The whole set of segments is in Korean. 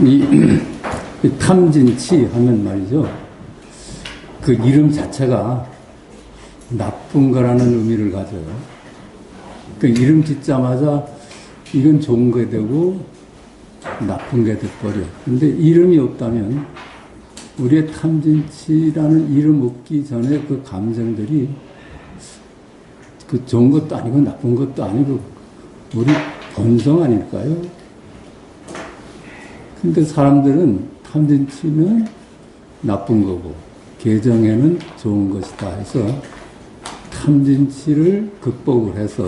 이 탐진치 하면 말이죠. 그 이름 자체가 나쁜 거라는 의미를 가져요. 그 이름 짓자마자 이건 좋은 게 되고 나쁜 게 돼버려. 근데 이름이 없다면 우리의 탐진치라는 이름 없기 전에 그 감정들이 그 좋은 것도 아니고 나쁜 것도 아니고 우리 본성 아닐까요? 근데 사람들은 탐진치는 나쁜 거고 개정에는 좋은 것이다 해서 탐진치를 극복을 해서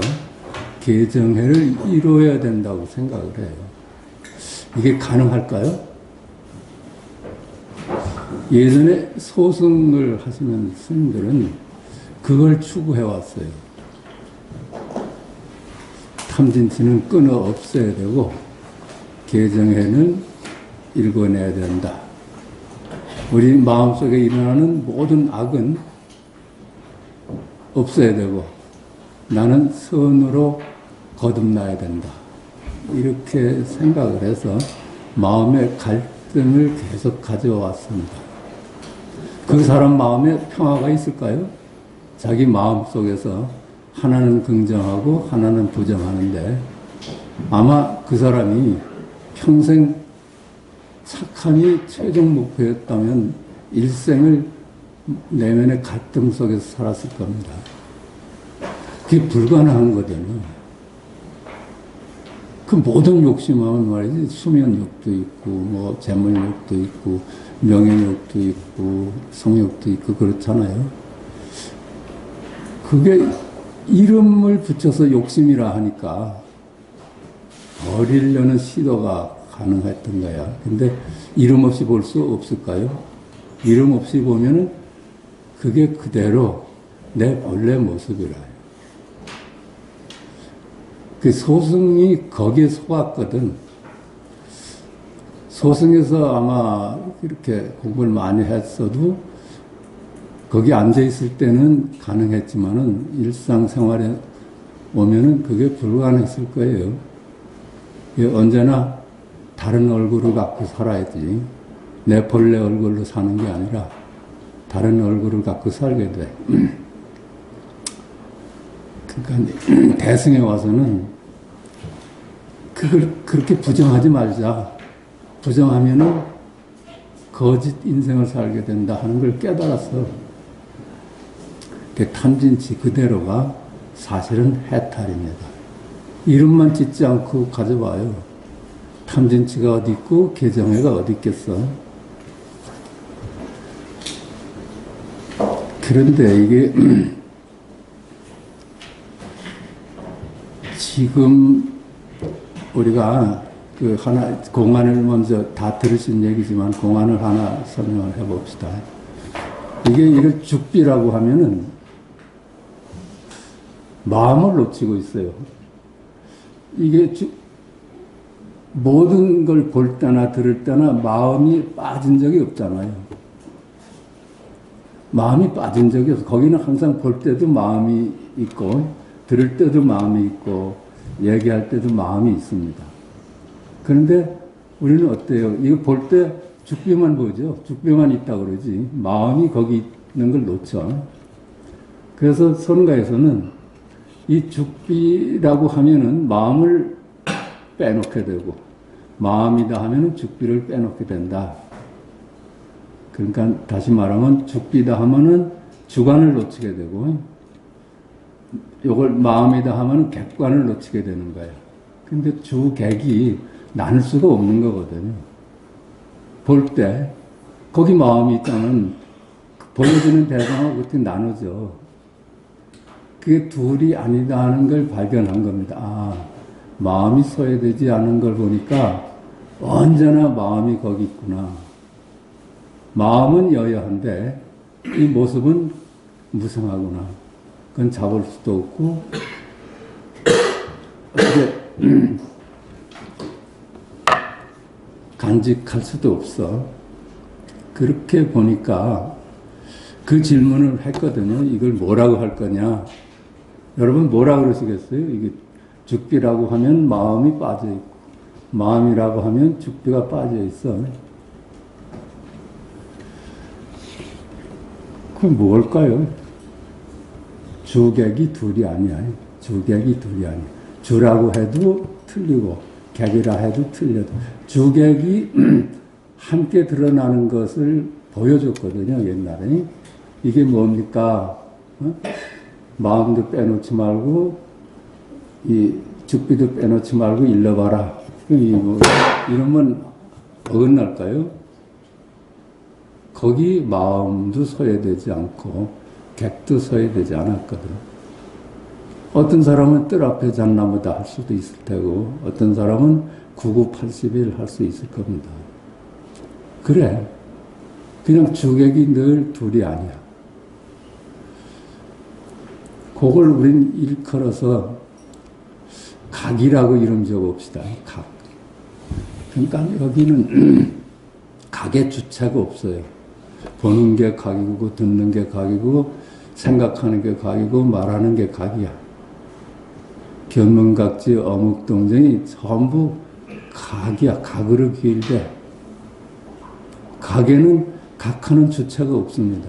개정해를 이루어야 된다고 생각을 해요. 이게 가능할까요? 예전에 소승을 하시는 스님들은 그걸 추구해 왔어요. 탐진치는 끊어 없애야 되고 개정해는 읽어내야 된다. 우리 마음속에 일어나는 모든 악은 없애야 되고 나는 선으로 거듭나야 된다. 이렇게 생각을 해서 마음의 갈등을 계속 가져왔습니다. 그 사람 마음에 평화가 있을까요? 자기 마음 속에서 하나는 긍정하고 하나는 부정하는데 아마 그 사람이 평생 착함이 최종 목표였다면 일생을 내면의 갈등 속에서 살았을 겁니다. 그게 불가능한 거잖아요. 그 모든 욕심하면 말이지 수면욕도 있고 뭐 재물욕도 있고 명예욕도 있고 성욕도 있고 그렇잖아요. 그게 이름을 붙여서 욕심이라 하니까 버리려는 시도가 가능했던 거야. 근데 이름 없이 볼 수 없을까요? 이름 없이 보면은 그게 그대로 내 본래 모습이라요. 그 소승이 거기에 속았거든. 소승에서 아마 이렇게 공부를 많이 했어도 거기 앉아있을 때는 가능했지만은 일상생활에 오면은 그게 불가능했을 거예요. 언제나 다른 얼굴을 갖고 살아야지. 내 본래 얼굴로 사는 게 아니라 다른 얼굴을 갖고 살게 돼. 그러니까 대승에 와서는 그걸 그렇게 부정하지 말자. 부정하면은 거짓 인생을 살게 된다 하는 걸 깨달았어. 그 탐진치 그대로가 사실은 해탈입니다. 이름만 짓지 않고 가져봐요. 탐진치가 어디 있고 개정해가 어디 있겠어. 그런데 이게 지금 우리가 그 하나 공안을 먼저 다 들으신 얘기지만 공안을 하나 설명을 해봅시다. 이게 이를 죽비라고 하면은 마음을 놓치고 있어요. 이게 모든 걸 볼 때나 들을 때나 마음이 빠진 적이 없잖아요. 마음이 빠진 적이 없어. 거기는 항상 볼 때도 마음이 있고 들을 때도 마음이 있고 얘기할 때도 마음이 있습니다. 그런데 우리는 어때요? 이거 볼 때 죽비만 보죠. 죽비만 있다고 그러지 마음이 거기 있는 걸 놓쳐. 그래서 선가에서는 이 죽비라고 하면은 마음을 빼놓게 되고 마음이다 하면은 죽비를 빼놓게 된다. 그러니까 다시 말하면 죽비다 하면은 주관을 놓치게 되고 요걸 마음이다 하면은 객관을 놓치게 되는 거예요. 근데 주객이 나눌 수가 없는 거거든요. 볼 때 거기 마음이 있다면 보여지는 대상하고 어떻게 나누죠. 그게 둘이 아니다 하는 걸 발견한 겁니다. 아, 마음이 소외되지 않은 걸 보니까 언제나 마음이 거기 있구나. 마음은 여여한데 이 모습은 무성하구나. 그건 잡을 수도 없고 어떻게 간직할 수도 없어. 그렇게 보니까 그 질문을 했거든요. 이걸 뭐라고 할 거냐. 여러분 뭐라고 그러시겠어요? 이게 죽비라고 하면 마음이 빠져있고 마음이라고 하면 죽비가 빠져 있어. 그럼 뭘까요? 주객이 둘이 아니야. 주객이 둘이 아니야. 주라고 해도 틀리고 객이라 해도 틀려도 주객이 함께 드러나는 것을 보여줬거든요. 옛날에. 이게 뭡니까? 마음도 빼놓지 말고 이 죽비도 빼놓지 말고 일러봐라. 이러면 어긋날까요? 거기 마음도 소외되지 않고 객도 소외되지 않았거든. 어떤 사람은 뜰 앞에 잣나무다 할 수도 있을 테고 어떤 사람은 9980일 할 수 있을 겁니다. 그래. 그냥 주객이 늘 둘이 아니야. 그걸 우린 일컬어서 각이라고 이름 줘봅시다. 각. 그러니까 여기는 각의 주체가 없어요. 보는 게 각이고 듣는 게 각이고 생각하는 게 각이고 말하는 게 각이야. 견문각지 어묵동정이 전부 각이야. 각으로 길대. 각에는 각하는 주체가 없습니다.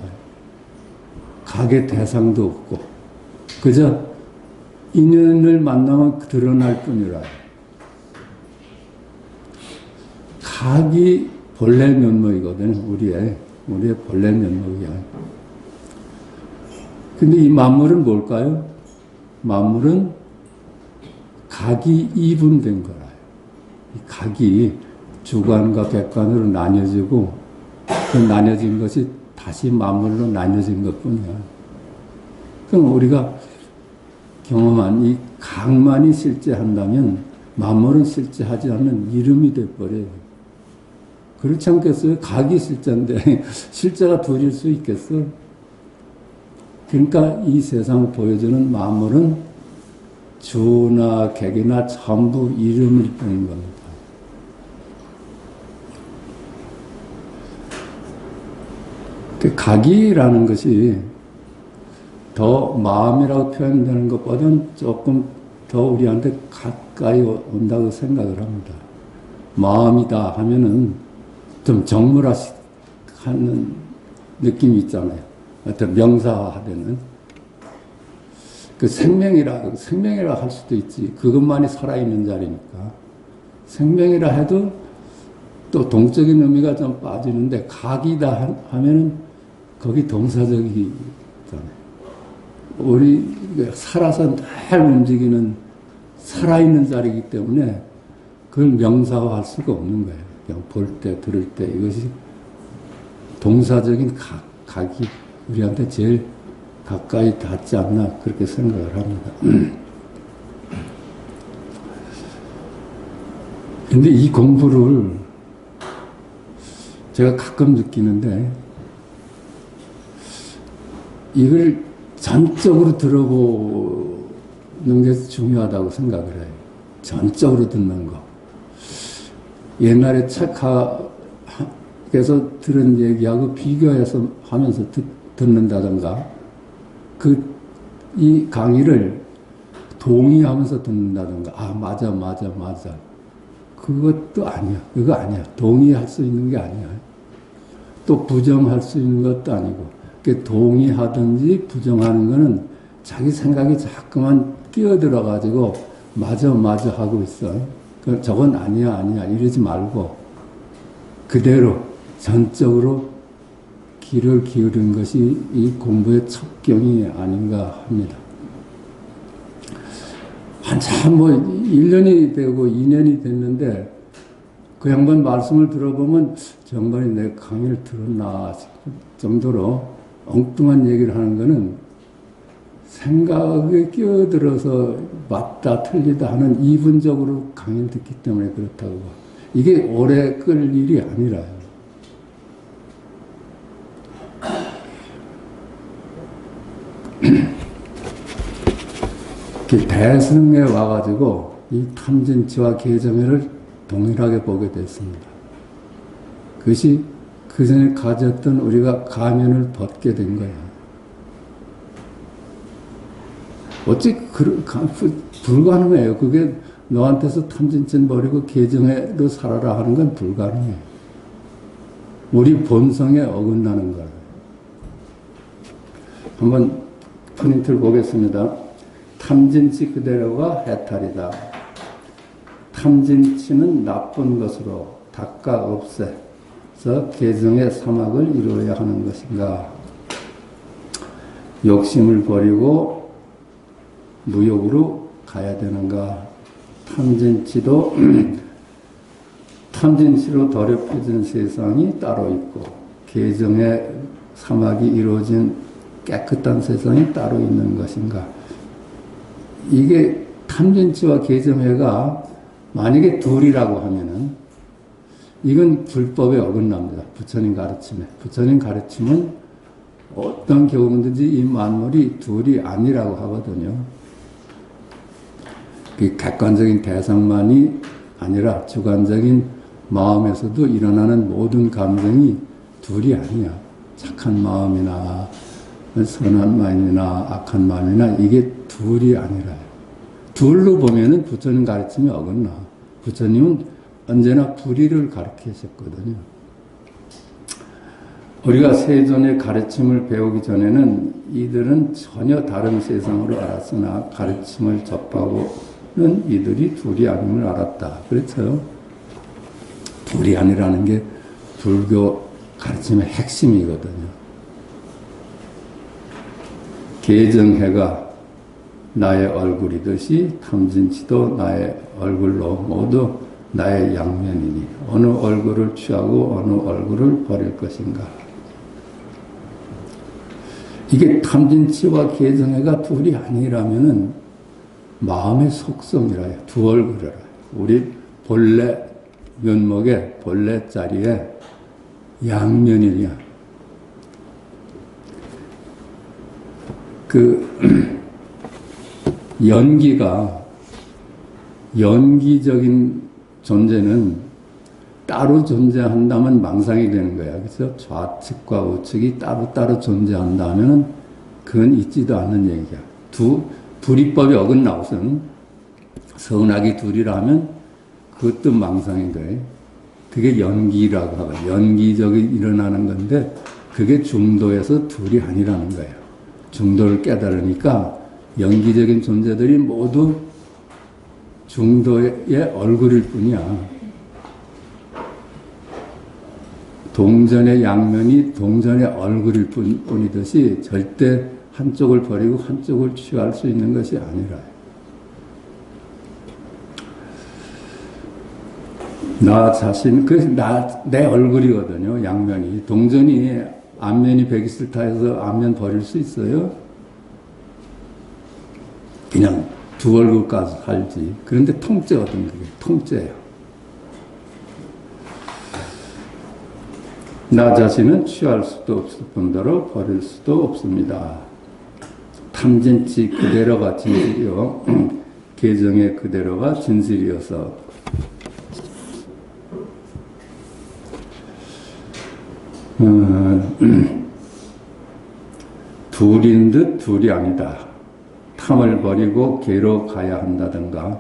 각의 대상도 없고 그저 인연을 만나면 드러날 뿐이라. 각이 본래 면목이거든요. 우리의 본래 면목이야. 근데 이 만물은 뭘까요? 만물은 각이 이분된 거라. 이 각이 주관과 객관으로 나뉘어지고 그 나뉘어진 것이 다시 만물로 나뉘어진 것뿐이야. 그럼 우리가 경험한 이 각만이 실제한다면 만물은 실제하지 않는 이름이 돼버려요. 그렇지 않겠어요? 각이 실제인데 실제가 둘일 수 있겠어? 그러니까 이 세상 보여주는 만물은 주나 객이나 전부 이름일 뿐인 겁니다. 그 각이라는 것이 더 마음이라고 표현되는 것보다는 조금 더 우리한테 가까이 온다고 생각을 합니다. 마음이다 하면은 좀 정물화하는 느낌이 있잖아요. 어떤 명사화되는. 그 생명이라 할 수도 있지. 그것만이 살아있는 자리니까. 생명이라 해도 또 동적인 의미가 좀 빠지는데 각이다 하면은 거기 동사적이 있잖아요. 우리 살아서 늘 움직이는 살아있는 자리이기 때문에 그걸 명사화할 수가 없는 거예요. 그냥 볼 때, 들을 때 이것이 동사적인 각이 우리한테 제일 가까이 닿지 않나 그렇게 생각을 합니다. 근데 이 공부를 제가 가끔 느끼는데 이걸 전적으로 들어보는 게 중요하다고 생각을 해요. 전적으로 듣는 거. 옛날에 책에서 들은 얘기하고 비교해서 하면서 듣는다던가 이 강의를 동의하면서 듣는다던가 맞아 그것도 아니야. 그거 아니야. 동의할 수 있는 게 아니야. 또 부정할 수 있는 것도 아니고 동의하든지 부정하는 거는 자기 생각이 자꾸만 끼어들어가지고 맞아 하고 있어. 저건 아니야 이러지 말고 그대로 전적으로 귀를 기울인 것이 이 공부의 첩경이 아닌가 합니다. 한참 1년이 되고 2년이 됐는데 그 양반 말씀을 들어보면 정말 내 강의를 들었나 싶을 정도로 엉뚱한 얘기를 하는 거는 생각에 끼어들어서 맞다 틀리다 하는 이분적으로 강의를 듣기 때문에 그렇다고 봐. 이게 오래 끌 일이 아니라요. 대승에 와가지고 이 탐진치와 계정회를 동일하게 보게 됐습니다. 그것이 그 전에 가졌던 우리가 가면을 벗게 된 거야. 어찌 불가능해요. 그게 너한테서 탐진치 버리고 계정해로 살아라 하는 건 불가능해. 우리 본성에 어긋나는 거야. 한번 프린트를 보겠습니다. 탐진치 그대로가 해탈이다. 탐진치는 나쁜 것으로 닦아 없애서 계정의 사막을 이루어야 하는 것인가? 욕심을 버리고 무욕으로 가야 되는가? 탐진치로 더럽혀진 세상이 따로 있고 계정의 사막이 이루어진 깨끗한 세상이 따로 있는 것인가? 이게 탐진치와 계정회가 만약에 둘이라고 하면은 이건 불법에 어긋납니다. 부처님 가르침에. 부처님 가르침은 어떤 경우든지 이 만물이 둘이 아니라고 하거든요. 그 객관적인 대상만이 아니라 주관적인 마음에서도 일어나는 모든 감정이 둘이 아니야. 착한 마음이나 선한 마음이나 악한 마음이나 이게 둘이 아니라요. 둘로 보면은 부처님 가르침이 어긋나. 부처님은 언제나 불의를 가르치셨거든요. 우리가 세존의 가르침을 배우기 전에는 이들은 전혀 다른 세상으로 알았으나 가르침을 접하고는 이들이 둘이 아님을 알았다. 그렇죠? 둘이 아니라는 게 불교 가르침의 핵심이거든요. 계정해가 나의 얼굴이듯이 탐진치도 나의 얼굴로 모두 나의 양면이니 어느 얼굴을 취하고 어느 얼굴을 버릴 것인가. 이게 탐진치와 계정해가 둘이 아니라면은 마음의 속성이라요. 두 얼굴이라. 우리 본래 면목의 본래 자리에 양면이냐. 연기적인 존재는 따로 존재한다면 망상이 되는 거야. 그래서 좌측과 우측이 따로따로 존재한다면 그건 있지도 않는 얘기야. 불이법이 어긋나고선 선악이 둘이라면 그것도 망상인 거예요. 그게 연기라고 하고 연기적이 일어나는 건데 그게 중도에서 둘이 아니라는 거예요. 중도를 깨달으니까 연기적인 존재들이 모두 중도의 얼굴일 뿐이야. 동전의 양면이 동전의 얼굴일 뿐이듯이 절대 한쪽을 버리고 한쪽을 취할 수 있는 것이 아니라 나 자신, 그래서 내 얼굴이거든요. 양면이. 동전이 앞면이 100이슬타 해서 앞면 버릴 수 있어요? 그냥 두 얼굴까지 살지. 그런데 통째거든, 그게. 통째예요. 나 자신은 취할 수도 없을 뿐더러 버릴 수도 없습니다. 탐진치 그대로가 진실이요. 계정의 그대로가 진실이어서 둘인 듯 둘이 아니다. 탐을 버리고 개로 가야 한다든가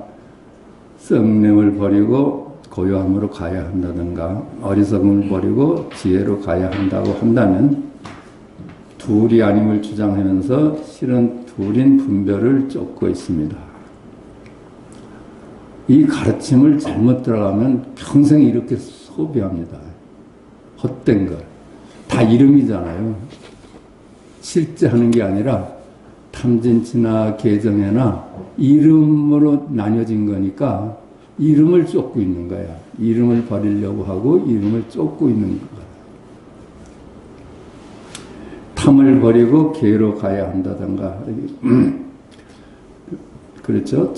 썩냄을 버리고 고요함으로 가야 한다든가 어리석음을 버리고 지혜로 가야 한다고 한다면 둘이 아님을 주장하면서 실은 둘인 분별을 쫓고 있습니다. 이 가르침을 잘못 들어가면 평생 이렇게 소비합니다. 헛된 걸. 다 이름이잖아요. 실제 하는 게 아니라 탐진치나 계정해나 이름으로 나뉘어진 거니까 이름을 쫓고 있는 거야. 이름을 버리려고 하고 이름을 쫓고 있는 거야. 탐을 버리고 개로 가야 한다든가 그렇죠.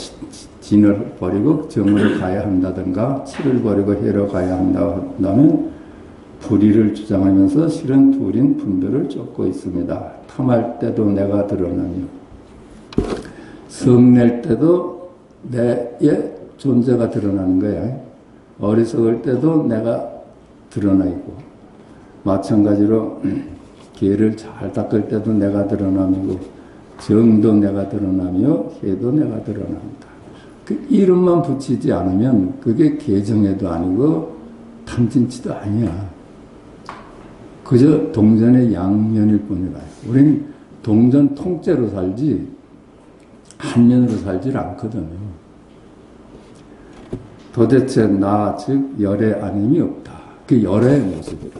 진을 버리고 정으로 가야 한다든가 치를 버리고 해로 가야 한다고 한다면 불의를 주장하면서 실은 둘인 분별을 쫓고 있습니다. 탐할 때도 내가 드러나며 성낼 때도 내의 존재가 드러나는 거야. 어리석을 때도 내가 드러나 있고 마찬가지로 개를 잘 닦을 때도 내가 드러나고 정도 내가 드러나며 해도 내가 드러납니다. 그 이름만 붙이지 않으면 그게 계정애도 아니고 탐진치도 아니야. 그저 동전의 양면일 뿐이라. 우린 동전 통째로 살지 한 면으로 살질 않거든요. 도대체 나 즉 열의 아님이 없다. 그 열의 모습이에요.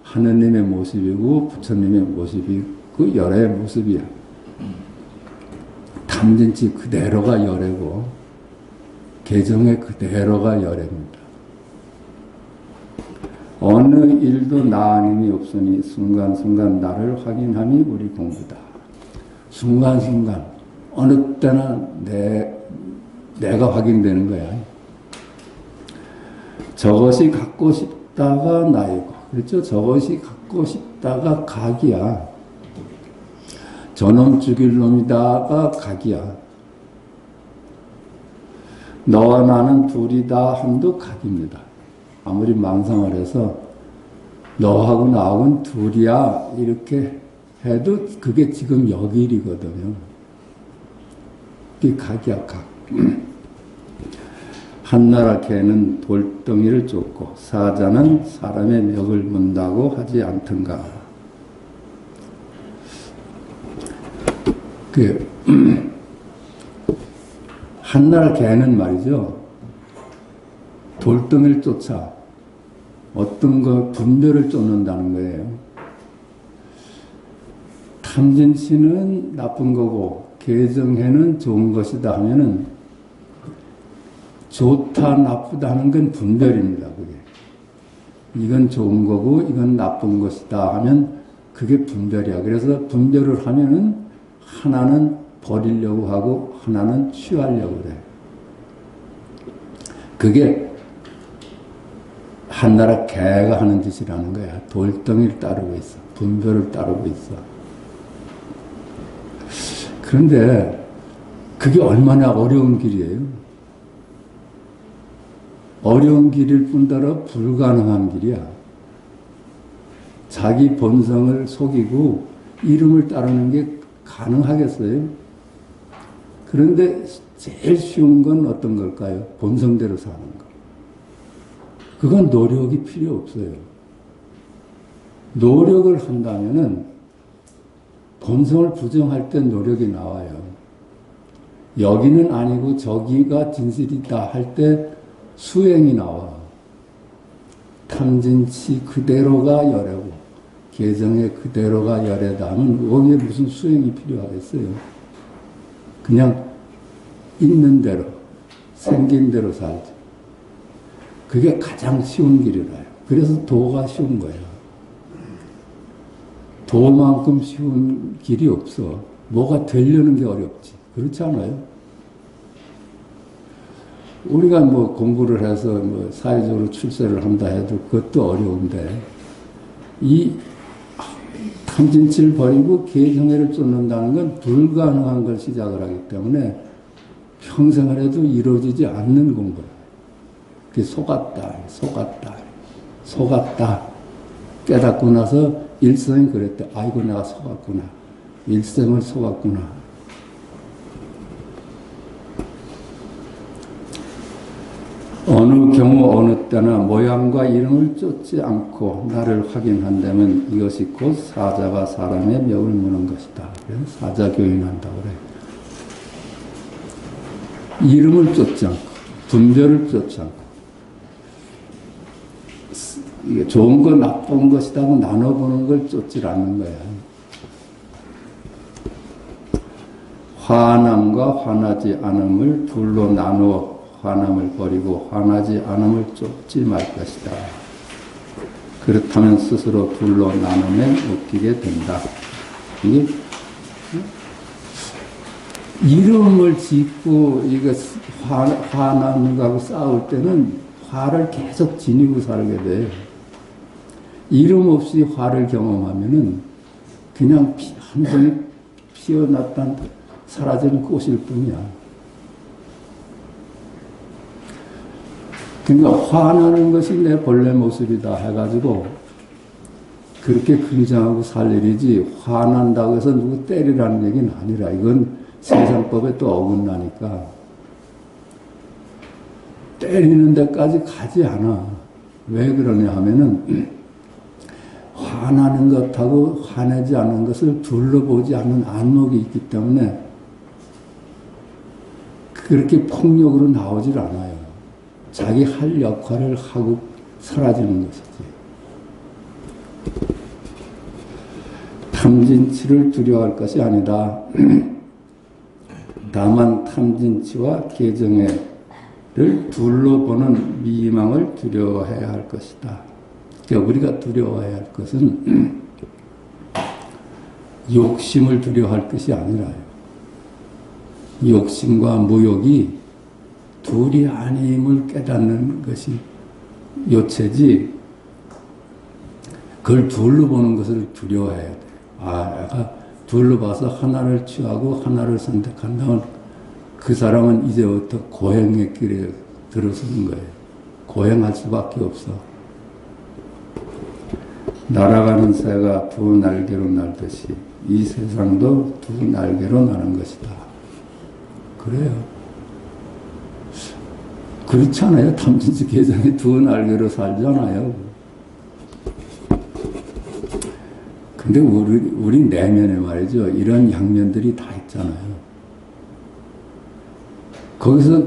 하느님의 모습이고 부처님의 모습이고 열의 모습이야. 탐진치 그대로가 열애고 계정의 그대로가 열애입니다. 어느 일도 나 아님이 없으니 순간순간 나를 확인함이 우리 공부다. 순간순간 어느 때나 내가 확인되는 거야. 저것이 갖고 싶다가 나이고, 그렇죠? 저것이 갖고 싶다가 각이야. 저놈 죽일 놈이다가 각이야. 너와 나는 둘이다 함도 각입니다. 아무리 망상을 해서 너하고 나하고는 둘이야 이렇게 해도 그게 지금 여길이거든요. 그게 각이야, 각. 한나라 개는 돌덩이를 쫓고 사자는 사람의 멱을 문다고 하지 않던가. 한나라 개는 말이죠. 돌덩이를 쫓아 어떤 거 분별을 쫓는다는 거예요. 탐진치는 나쁜 거고 계정해는 좋은 것이다 하면은 좋다 나쁘다 하는 건 분별입니다. 그게 이건 좋은 거고 이건 나쁜 것이다 하면 그게 분별이야. 그래서 분별을 하면은 하나는 버리려고 하고 하나는 취하려고 그래. 그게 한나라 개가 하는 짓이라는 거야. 돌덩이를 따르고 있어. 분별을 따르고 있어. 그런데 그게 얼마나 어려운 길이에요. 어려운 길일 뿐더러 불가능한 길이야. 자기 본성을 속이고 이름을 따르는 게 가능하겠어요? 그런데 제일 쉬운 건 어떤 걸까요? 본성대로 사는 거. 그건 노력이 필요 없어요. 노력을 한다면은 본성을 부정할 때 노력이 나와요. 여기는 아니고 저기가 진실이다 할 때 수행이 나와. 탐진치 그대로가 열애고 계정의 그대로가 열애다 하면 거기에 무슨 수행이 필요하겠어요. 그냥 있는 대로 생긴 대로 살지. 그게 가장 쉬운 길이라요. 그래서 도가 쉬운 거예요. 도만큼 쉬운 길이 없어. 뭐가 되려는 게 어렵지. 그렇지 않아요? 우리가 뭐 공부를 해서 뭐 사회적으로 출세를 한다 해도 그것도 어려운데, 이 탐진치를 버리고 계정애를 쫓는다는 건 불가능한 걸 시작을 하기 때문에 평생을 해도 이루어지지 않는 공부라. 그게 속았다. 깨닫고 나서 일생이 그랬대. 아이고, 내가 속았구나. 일생을 속았구나. 어느 경우 어느 때나 모양과 이름을 쫓지 않고 나를 확인한다면 이것이 곧 사자가 사람의 멱을 무는 것이다. 그래서 사자교인한다고 그래. 이름을 쫓지 않고 분별을 쫓지 않고 이게 좋은 거 나쁜 것이다 하고 나눠보는 걸 쫓지 않는 거야. 화남과 화나지 않음을 둘로 나누어 화남을 버리고 화나지 않음을 쫓지 말 것이다. 그렇다면 스스로 둘로 나누면 웃기게 된다. 이게 이름을 짓고 이거 화나는 거하고 싸울 때는 화를 계속 지니고 살게 돼. 이름 없이 화를 경험하면은 그냥 한 번에 피어났던 사라지는 꽃일 뿐이야. 그러니까 화나는 것이 내 본래 모습이다 해가지고 그렇게 긍정하고 살 일이지, 화난다고 해서 누구 때리라는 얘기는 아니라, 이건 세상법에 또 어긋나니까 때리는 데까지 가지 않아. 왜 그러냐 하면은 화나는 것하고 화내지 않은 것을 둘러보지 않는 안목이 있기 때문에 그렇게 폭력으로 나오질 않아요. 자기 할 역할을 하고 사라지는 것이지. 탐진치를 두려워할 것이 아니다. 다만 탐진치와 개정회를 둘러보는 미망을 두려워해야 할 것이다. 그러니까 우리가 두려워해야 할 것은 욕심을 두려워할 것이 아니라요. 욕심과 무욕이 둘이 아님을 깨닫는 것이 요체지, 그걸 둘러보는 것을 두려워해야 돼요. 내가 둘러봐서 하나를 취하고 하나를 선택한다면 그 사람은 이제부터 고행의 길에 들어서는 거예요. 고행할 수밖에 없어. 날아가는 새가 두 날개로 날듯이 이 세상도 두 날개로 나는 것이다. 그래요. 그렇지 않아요? 탐진치 개정이 두 날개로 살잖아요. 근데 우리 내면에 말이죠. 이런 양면들이 다 있잖아요. 거기서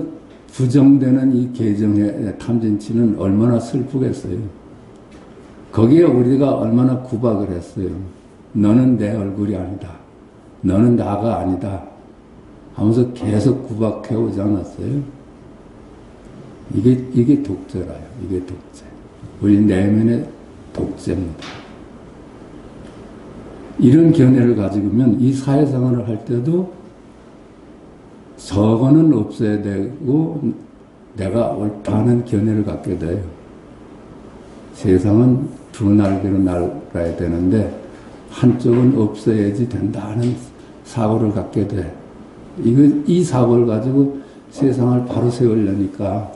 부정되는 이 개정의 탐진치는 얼마나 슬프겠어요. 거기에 우리가 얼마나 구박을 했어요. 너는 내 얼굴이 아니다. 너는 나가 아니다. 하면서 계속 구박해 오지 않았어요? 이게 독재라요. 이게 독재. 우리 내면의 독재입니다. 이런 견해를 가지고면 이 사회생활을 할 때도 저거는 없어야 되고 내가 옳다는 견해를 갖게 돼요. 세상은 두 날개로 날아야 되는데 한쪽은 없어야지 된다는 사고를 갖게 돼. 이 사고를 가지고 세상을 바로 세우려니까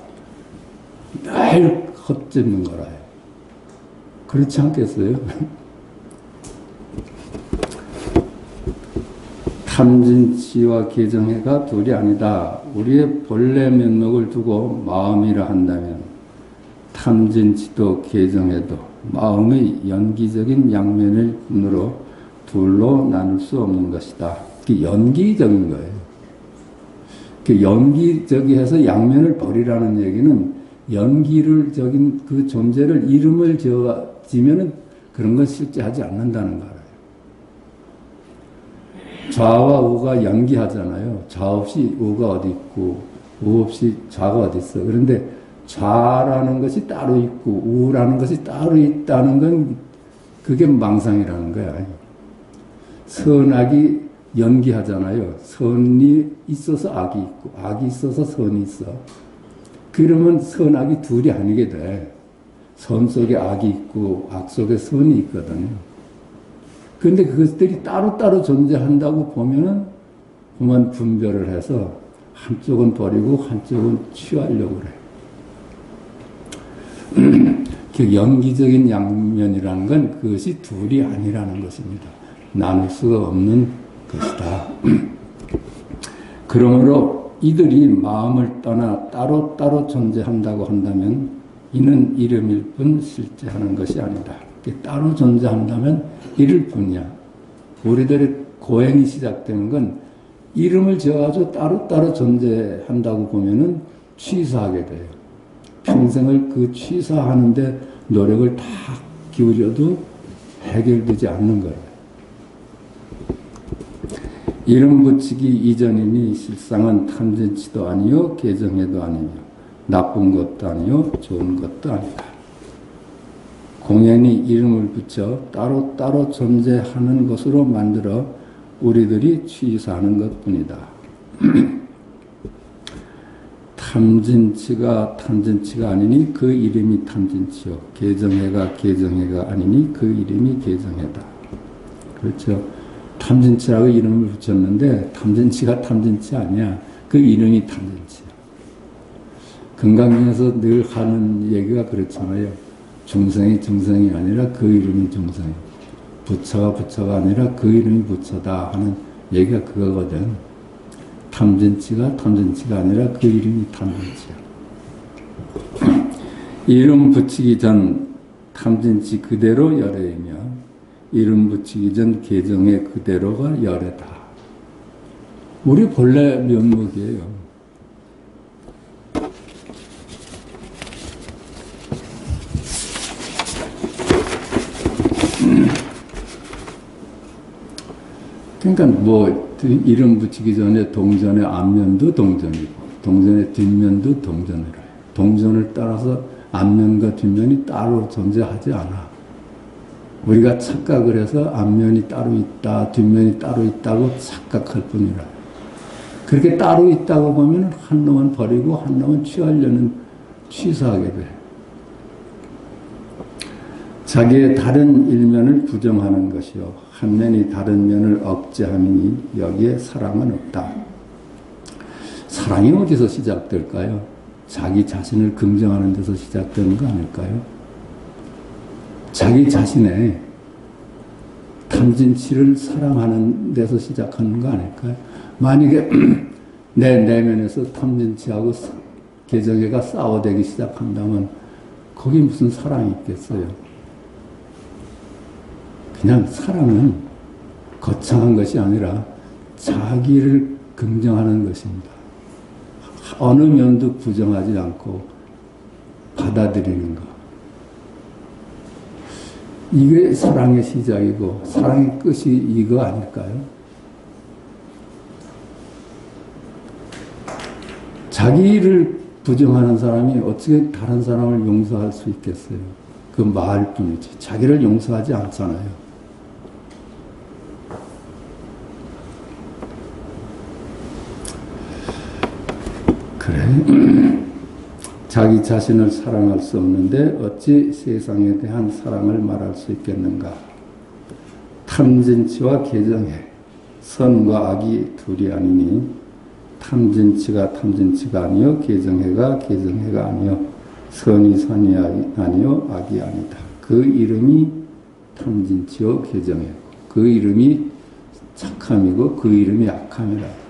늘 헛짓는 거라요. 그렇지 않겠어요? 탐진치와 개정회가 둘이 아니다. 우리의 본래 면목을 두고 마음이라 한다면 탐진치도 개정회도 마음의 연기적인 양면을 분으로 둘로 나눌 수 없는 것이다. 연기적인 거예요. 연기적이해서 양면을 버리라는 얘기는 연기를 적인 그 존재를 이름을 지으면은 그런 건 실제 하지 않는다는 거예요. 좌와 우가 연기하잖아요. 좌 없이 우가 어디 있고 우 없이 좌가 어디 있어. 그런데 좌라는 것이 따로 있고 우라는 것이 따로 있다는 건 그게 망상이라는 거야. 선악이 연기하잖아요. 선이 있어서 악이 있고 악이 있어서 선이 있어. 그러면 선악이 둘이 아니게 돼. 선 속에 악이 있고 악 속에 선이 있거든요. 그런데 그것들이 따로따로 존재한다고 보면은 그만 분별을 해서 한쪽은 버리고 한쪽은 취하려고 그래. 그 연기적인 양면이라는 건 그것이 둘이 아니라는 것입니다. 나눌 수가 없는 것이다. 그러므로 이들이 마음을 떠나 따로따로 존재한다고 한다면 이는 이름일 뿐 실제하는 것이 아니다. 따로 존재한다면 이를 뿐이야. 우리들의 고행이 시작되는 건 이름을 지어가지고 따로따로 존재한다고 보면은 취사하게 돼요. 평생을 그 취사하는데 노력을 다 기울여도 해결되지 않는 거예요. 이름 붙이기 이전이니 실상은 탐진치도 아니요 개정회도 아니며 나쁜 것도 아니요 좋은 것도 아니다. 공연히 이름을 붙여 따로따로 존재하는 것으로 만들어 우리들이 취사하는 것뿐이다. 탐진치가 탐진치가 아니니 그 이름이 탐진치요. 개정회가 개정회가 아니니 그 이름이 개정회다. 그렇죠. 탐진치라고 이름을 붙였는데 탐진치가 탐진치 아니야. 그 이름이 탐진치야. 금강경에서 늘 하는 얘기가 그렇잖아요. 중생이 중생이 아니라 그 이름이 중생. 부처가 부처가 아니라 그 이름이 부처다 하는 얘기가 그거거든. 탐진치가 탐진치가 아니라 그 이름이 탐진치야. 이름 붙이기 전 탐진치 그대로 열애이며 이름 붙이기 전 계정의 그대로가 열애다. 우리 본래 면목이에요. 그러니까 뭐 이름 붙이기 전에 동전의 앞면도 동전이고 동전의 뒷면도 동전이라. 동전을 따라서 앞면과 뒷면이 따로 존재하지 않아. 우리가 착각을 해서 앞면이 따로 있다, 뒷면이 따로 있다고 착각할 뿐이라. 그렇게 따로 있다고 보면 한 놈은 버리고 한 놈은 취하려는 취사하게 돼. 자기의 다른 일면을 부정하는 것이요 한 면이 다른 면을 억제함이니 여기에 사랑은 없다. 사랑이 어디서 시작될까요? 자기 자신을 긍정하는 데서 시작되는 거 아닐까요? 자기 자신의 탐진치를 사랑하는 데서 시작하는 거 아닐까요? 만약에 내 내면에서 탐진치하고 개정애가 싸워대기 시작한다면 거기 무슨 사랑이 있겠어요? 그냥 사랑은 거창한 것이 아니라 자기를 긍정하는 것입니다. 어느 면도 부정하지 않고 받아들이는 것. 이게 사랑의 시작이고 사랑의 끝이 이거 아닐까요? 자기를 부정하는 사람이 어떻게 다른 사람을 용서할 수 있겠어요? 그 말 뿐이지. 자기를 용서하지 않잖아요. 그래. 자기 자신을 사랑할 수 없는데 어찌 세상에 대한 사랑을 말할 수 있겠는가? 탐진치와 개정애, 선과 악이 둘이 아니니 탐진치가 탐진치가 아니요 개정애가 개정애가 아니요 선이 선이 아니요 악이 아니다. 그 이름이 탐진치요 개정애고 그 이름이 착함이고 그 이름이 악함이라.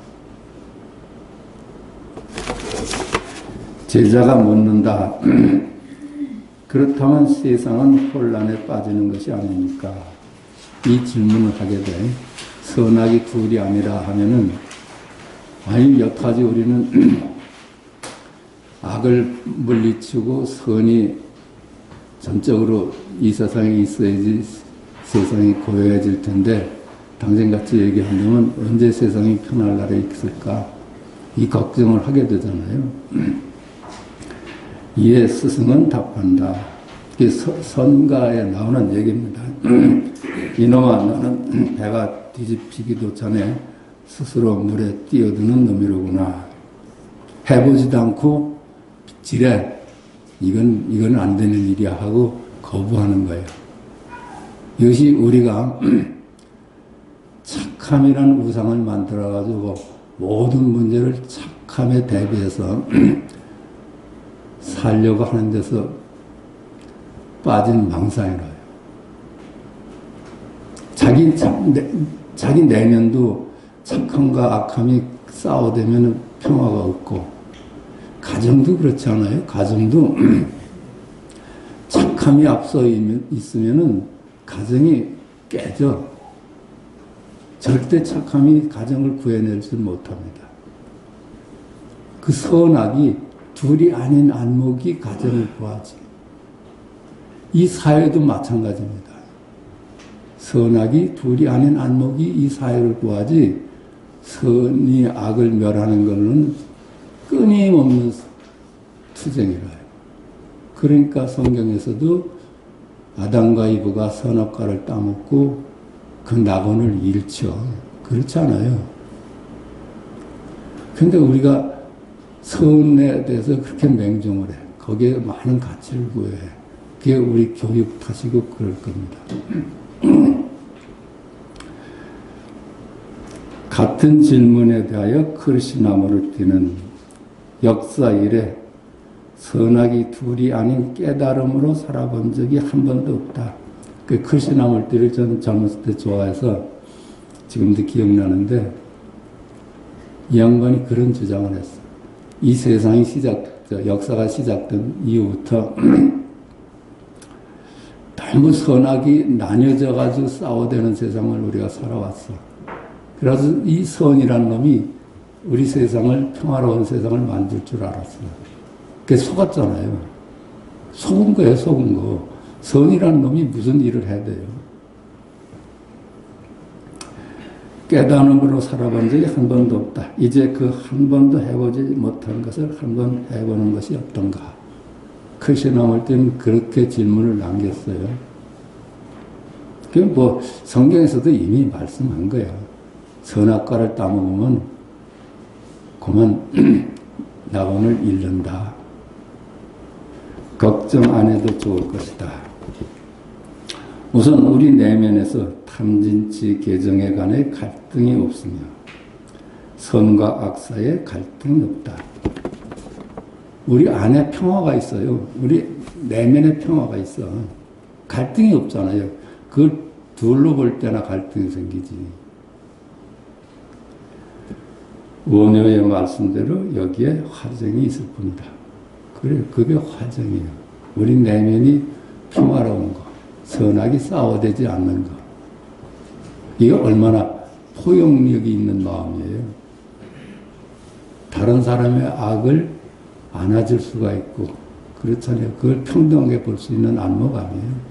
제자가 묻는다. 그렇다면 세상은 혼란에 빠지는 것이 아닙니까? 이 질문을 하게 돼. 선악이 둘이 아니라 하면은 아니 여타지 우리는 악을 물리치고 선이 전적으로 이 세상에 있어야지 세상이 고요해질 텐데 당신같이 얘기한다면 언제 세상이 편할 날이 있을까? 이 걱정을 하게 되잖아요. 이에 스승은 답한다. 이게 선가에 나오는 얘기입니다. 이놈아 너는 배가 뒤집히기도 전에 스스로 물에 뛰어드는 놈이로구나. 해보지도 않고 지레 이건 안 되는 일이야 하고 거부하는 거예요. 이것이 우리가 착함이라는 우상을 만들어가지고 모든 문제를 착함에 대비해서 살려고 하는 데서 빠진 망상이라요. 자기 내면도 착함과 악함이 싸워대면 평화가 없고, 가정도 그렇지 않아요? 가정도 착함이 앞서 있으면은 가정이 깨져. 절대 착함이 가정을 구해내지 못합니다. 그 선악이 둘이 아닌 안목이 가정을 구하지. 이 사회도 마찬가지입니다. 선악이 둘이 아닌 안목이 이 사회를 구하지, 선이 악을 멸하는 것은 끊임없는 투쟁이라요. 그러니까 성경에서도 아담과 이브가 선악과를 따먹고 그 낙원을 잃죠. 그렇지 않아요. 그런데 우리가 선에 대해서 그렇게 맹종을 해. 거기에 많은 가치를 부여해. 그게 우리 교육 탓이고 그럴 겁니다. 같은 질문에 대하여 크리스나무를 띠는 역사 이래 선악이 둘이 아닌 깨달음으로 살아본 적이 한 번도 없다. 그 크리스나무를 띠를 저는 젊었을 때 좋아해서 지금도 기억나는데 이 양반이 그런 주장을 했어. 이 세상이 역사가 시작된 이후부터 너무 선악이 나뉘어져 가지고 싸워대는 세상을 우리가 살아왔어. 그래서 이 선이란 놈이 우리 세상을, 평화로운 세상을 만들 줄 알았어요. 그게 속았잖아요. 속은 거예요, 속은 거. 선이란 놈이 무슨 일을 해야 돼요? 깨달음으로 살아본 적이 한 번도 없다. 이제 그 한 번도 해보지 못한 것을 한 번 해보는 것이 어떤가? 크리스나올 때는 그렇게 질문을 남겼어요. 그 뭐 성경에서도 이미 말씀한 거야. 선악과를 따먹으면 그만 낙원을 잃는다. 걱정 안 해도 좋을 것이다. 우선 우리 내면에서 탐진치 개정에 관해 갈등이 없으며 선과 악 사이에 갈등이 없다. 우리 안에 평화가 있어요. 우리 내면에 평화가 있어. 갈등이 없잖아요. 그걸 둘로 볼 때나 갈등이 생기지. 원효의 말씀대로 여기에 화정이 있을 뿐이다. 그래, 그게 화정이에요. 우리 내면이 평화로운 거, 선악이 싸워대지 않는 거. 이게 얼마나 포용력이 있는 마음이에요. 다른 사람의 악을 안아줄 수가 있고, 그렇잖아요. 그걸 평등하게 볼 수 있는 안목감이에요.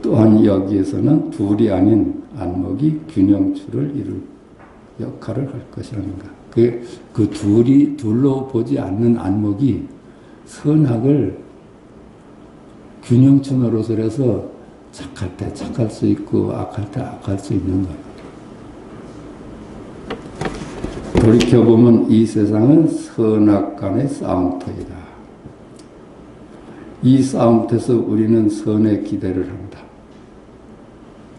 또한 여기에서는 둘이 아닌 안목이 균형추를 이룰 역할을 할 것이라는가. 그 둘로 보지 않는 안목이 선악을 균형추 노릇을 해서 착할 때 착할 수 있고 악할 때 악할 수 있는 거예요. 돌이켜보면 이 세상은 선악 간의 싸움터이다. 이 싸움터에서 우리는 선에 기대를 한다.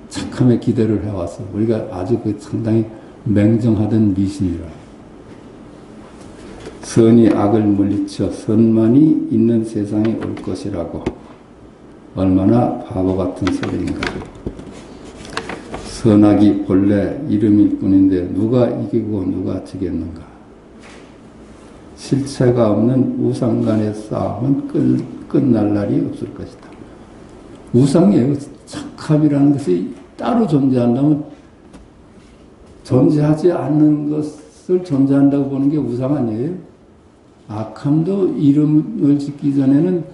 착함에 기대를 해왔어. 우리가 아주 상당히 맹정하던 미신이라. 선이 악을 물리쳐 선만이 있는 세상이 올 것이라고. 얼마나 바보 같은 소리인가. 선악이 본래 이름일 뿐인데 누가 이기고 누가 지겠는가. 실체가 없는 우상 간의 싸움은 끝날 날이 없을 것이다. 우상이에요. 착함이라는 것이 따로 존재한다면 존재하지 않는 것을 존재한다고 보는 게 우상 아니에요? 악함도 이름을 짓기 전에는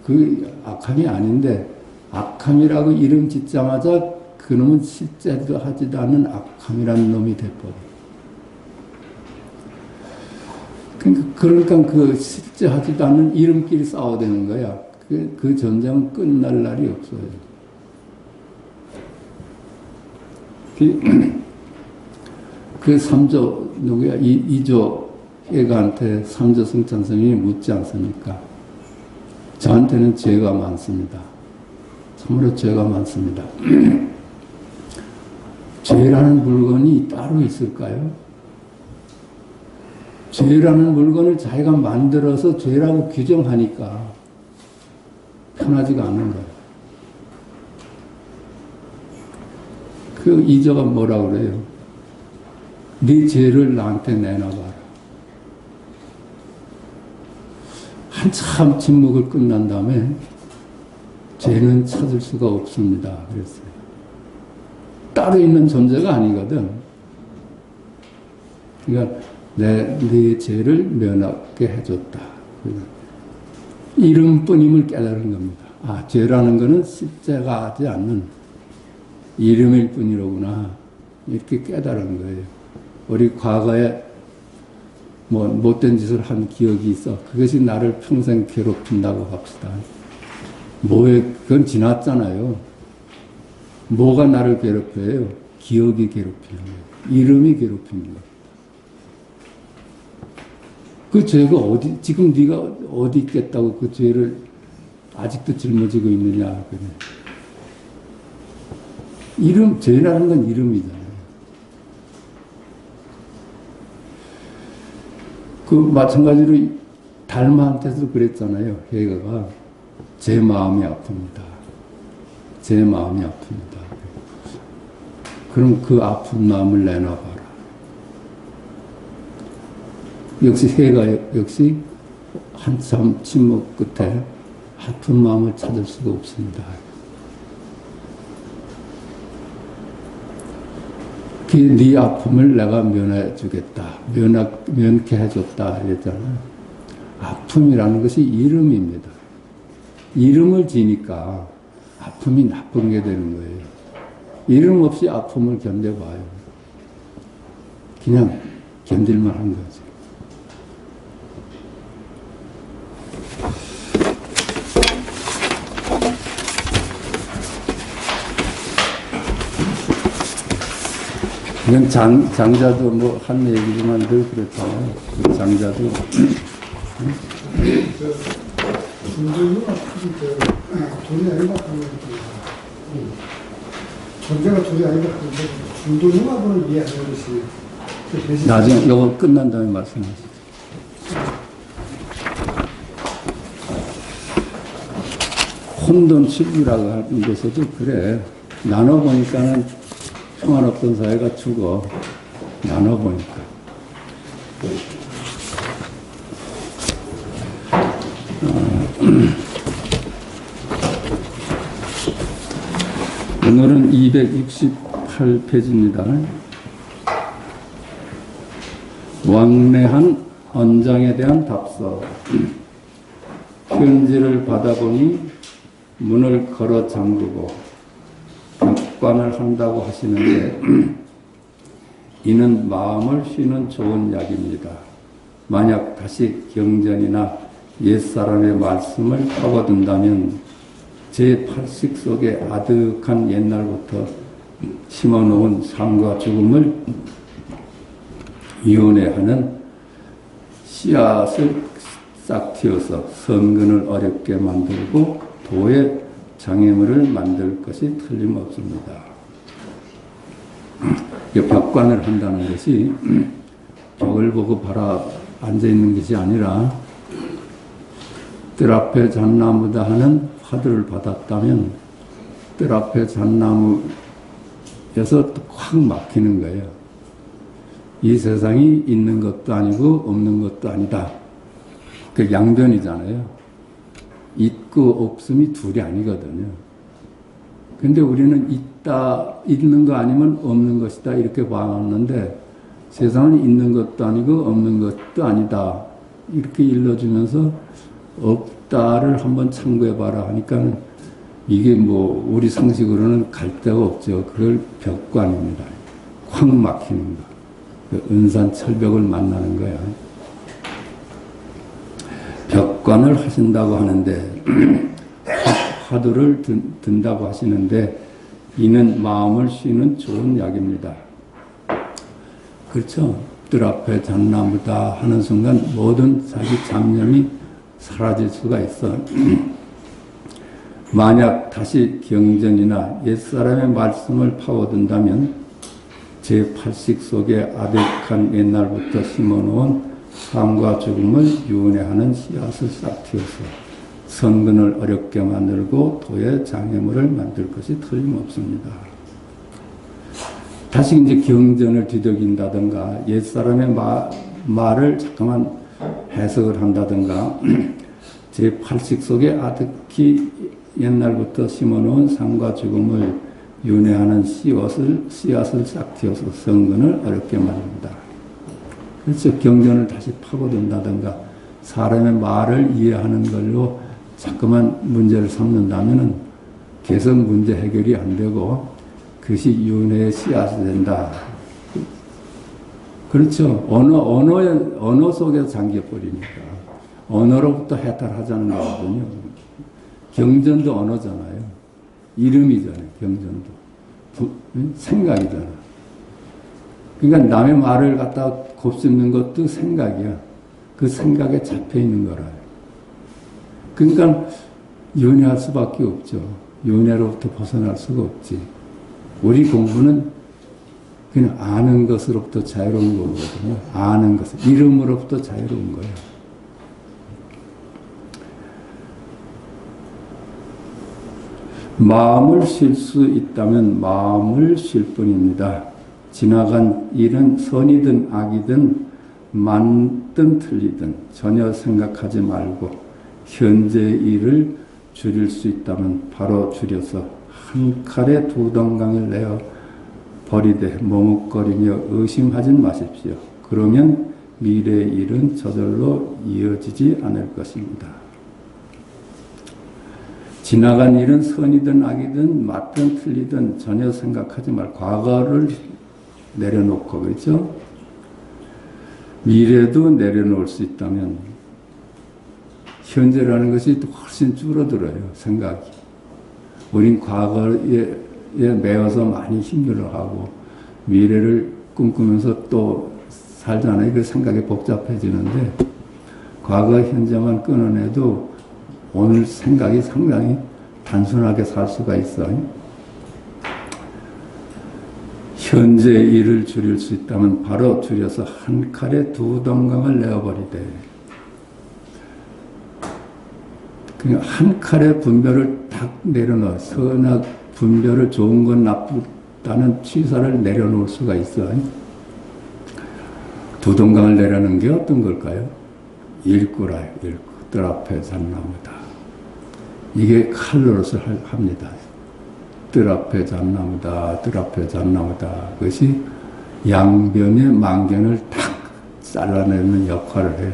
그 악함이 아닌데 악함이라고 이름 짓자마자 그놈은 실제도 하지도 않는 악함이라는 놈이 돼버려. 그러니까 그 실제 하지도 않는 이름끼리 싸워대는 거야. 그 전쟁은 끝날 날이 없어요. 그 3조, 누구야? 2조 애가한테 3조 승찬스님이 묻지 않습니까? 저한테는 죄가 많습니다. 참으로 죄가 많습니다. 죄라는 물건이 따로 있을까요? 죄라는 물건을 자기가 만들어서 죄라고 규정하니까 편하지가 않는 거예요. 그 이조가 뭐라 그래요? 네 죄를 나한테 내놔봐라. 한참 침묵을 끝난 다음에 죄는 찾을 수가 없습니다. 그랬어요. 따로 있는 존재가 아니거든. 그러니까 네 죄를 면하게 해줬다. 이름뿐임을 깨달은 겁니다. 아, 죄라는 것은 실제가 하지 않는 이름일 뿐이로구나. 이렇게 깨달은 거예요. 우리 과거에 뭐 못된 짓을 한 기억이 있어. 그것이 나를 평생 괴롭힌다고 합시다. 그건 지났잖아요. 뭐가 나를 괴롭혀요? 기억이 괴롭히는 거예요. 이름이 괴롭히는 거예요. 그 죄가 지금 네가 어디 있겠다고 그 죄를 아직도 짊어지고 있느냐. 그래. 죄라는 건 이름이잖아요. 그 마찬가지로 달마한테도 그랬잖아요. 해가가 제 마음이 아픕니다. 제 마음이 아픕니다. 그럼 그 아픈 마음을 내놔봐라. 역시 해가 역시 한참 침묵 끝에 아픈 마음을 찾을 수가 없습니다. 네 아픔을 내가 면해 주겠다. 면케 해줬다. 이랬잖아요. 아픔이라는 것이 이름입니다. 이름을 지니까 아픔이 나쁜 게 되는 거예요. 이름 없이 아픔을 견뎌봐요. 그냥 견딜만 한 거죠. 이건 장자도 뭐 한 얘기지만 늘 그렇잖아요. 장자도 존재가 돈이 아니다 하는 존재가 돈이 아니다 하는데 중도융합을 이해하는 것이 나중에 이거 끝난 다음에 말씀하시죠. 혼돈치유라고 하는 데서도 그래. 나눠보니까는 평안없던 사회가 죽어. 나눠보니까. 오늘은 268페이지입니다. 왕래한 언장에 대한 답서. 편지를 받아보니 문을 걸어 잠그고 벽관을 한다고 하시는데 이는 마음을 쉬는 좋은 약입니다. 만약 다시 경전이나 옛사람의 말씀을 파고든다면 제 팔식 속에 아득한 옛날부터 심어놓은 삶과 죽음을 이혼해하는 씨앗을 싹 틔워서 선근을 어렵게 만들고 도의 장애물을 만들 것이 틀림없습니다. 벽관을 한다는 것이 벽을 보고 바라 앉아있는 것이 아니라 뜰 앞에 잣나무다 하는 화두를 받았다면 뜰 앞에 잣나무에서 확 막히는 거예요. 이 세상이 있는 것도 아니고 없는 것도 아니다. 그 양변이잖아요. 있고 없음이 둘이 아니거든요. 근데 우리는 있는 거 아니면 없는 것이다 이렇게 봐왔는데 세상은 있는 것도 아니고 없는 것도 아니다 이렇게 일러주면서 없다를 한번 참고해봐라 하니까 이게 뭐 우리 상식으로는 갈 데가 없죠. 그걸 벽관입니다. 확 막히는 거. 그 은산철벽을 만나는 거야. 벽관을 하신다고 하는데 화두를 든다고 하시는데 이는 마음을 쉬는 좋은 약입니다. 그렇죠? 뜰 앞에 잣나무다 하는 순간 모든 자기 잡념이 사라질 수가 있어. 만약 다시 경전이나 옛사람의 말씀을 파고든다면 제 팔식 속에 아득한 옛날부터 심어놓은 삶과 죽음을 유은해하는 씨앗을 싹 틔워서 선근을 어렵게 만들고 도의 장애물을 만들 것이 틀림없습니다. 다시 이제 경전을 뒤적인다든가 옛사람의 말을 잠깐만 해석을 한다든가 제 팔식 속에 아득히 옛날부터 심어놓은 삶과 죽음을 윤회하는 씨앗을 싹 틔워서 선근을 어렵게 만듭니다. 그래서 경전을 다시 파고든다든가 사람의 말을 이해하는 걸로 자꾸만 문제를 삼는다면은 계속 문제 해결이 안 되고 그것이 윤회의 씨앗이 된다. 그렇죠. 언어 속에 잠겨버리니까 언어로부터 해탈하자는 거거든요. 경전도 언어잖아요. 이름이잖아요. 경전도 생각이잖아. 그러니까 남의 말을 갖다가 곱씹는 것도 생각이야. 그 생각에 잡혀 있는 거라요. 그러니까 윤회할 수밖에 없죠. 윤회로부터 벗어날 수가 없지. 우리 공부는 그냥 아는 것으로부터 자유로운 거거든요. 아는 것, 이름으로부터 자유로운 거예요. 마음을 쉴 수 있다면 마음을 쉴 뿐입니다. 지나간 일은 선이든 악이든 맞든 틀리든 전혀 생각하지 말고 현재 일을 줄일 수 있다면 바로 줄여서 한 칼에 두 덩강을 내어 버리되 머뭇거리며 의심하진 마십시오. 그러면 미래의 일은 저절로 이어지지 않을 것입니다. 지나간 일은 선이든 악이든 맞든 틀리든 전혀 생각하지 말고 과거를 내려놓고, 그렇죠? 미래도 내려놓을 수 있다면 현재라는 것이 훨씬 줄어들어요, 생각이. 우린 과거에 매여서 많이 힘들어하고 미래를 꿈꾸면서 또 살잖아요. 그 생각이 복잡해지는데 과거, 현재만 끊어내도 오늘 생각이 상당히 단순하게 살 수가 있어요. 현재 일을 줄일 수 있다면 바로 줄여서 한 칼에 두 덩강을 내어버리되, 그냥 한 칼에 분별을 딱 내려놓아 선악 분별을 좋은 건 나쁘다는 취사를 내려놓을 수가 있어요. 두 덩강을 내려는 게 어떤 걸까요? 일구라요. 일구. 뜰 앞에 잣나무다. 이게 칼로로서 합니다. 뜰 앞에 잣나무다. 뜰 앞에 잣나무다. 그것이 양변의 망견을 탁 잘라내는 역할을 해요.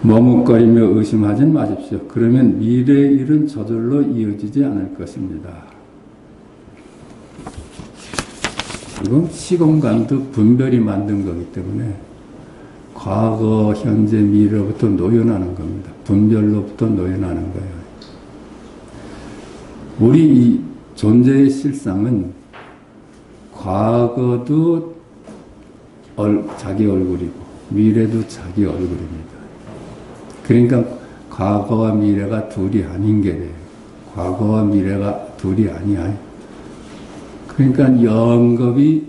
머뭇거리며 의심하지 마십시오. 그러면 미래의 일은 저절로 이어지지 않을 것입니다. 이건 시공간도 분별이 만든 거기 때문에 과거, 현재, 미래로부터 노연하는 겁니다. 분별로부터 노연하는 거예요. 우리 이 존재의 실상은 과거도 자기 얼굴이고 미래도 자기 얼굴입니다. 그러니까 과거와 미래가 둘이 아닌 게 돼요. 과거와 미래가 둘이 아니야. 그러니까 영겁이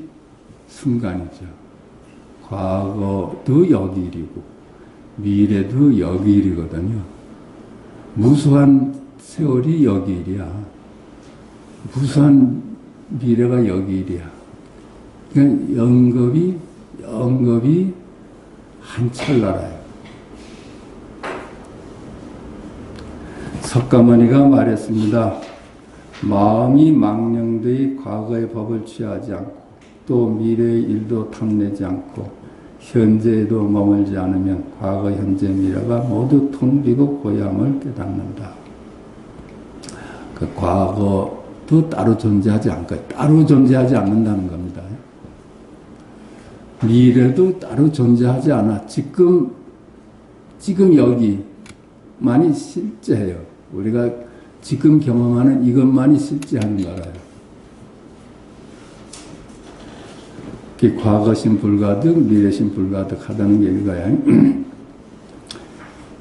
순간이죠. 과거도 역일이고 미래도 역일이거든요. 무수한 세월이 역일이야. 무수한 미래가 역일이야. 그러니까 영겁이 한 찰나라요. 석가모니가 말했습니다. 마음이 망령되이 과거의 법을 취하지 않고 또 미래의 일도 탐내지 않고 현재에도 머물지 않으면 과거, 현재, 미래가 모두 텅 비고 고요함을 깨닫는다. 그 과거도 따로 존재하지 않고 따로 존재하지 않는다는 겁니다. 미래도 따로 존재하지 않아. 지금 여기만이 실제해요. 우리가 지금 경험하는 이것만이 실제하는 거라요. 과거심 불가득, 미래심 불가득 하다는 게 이거야.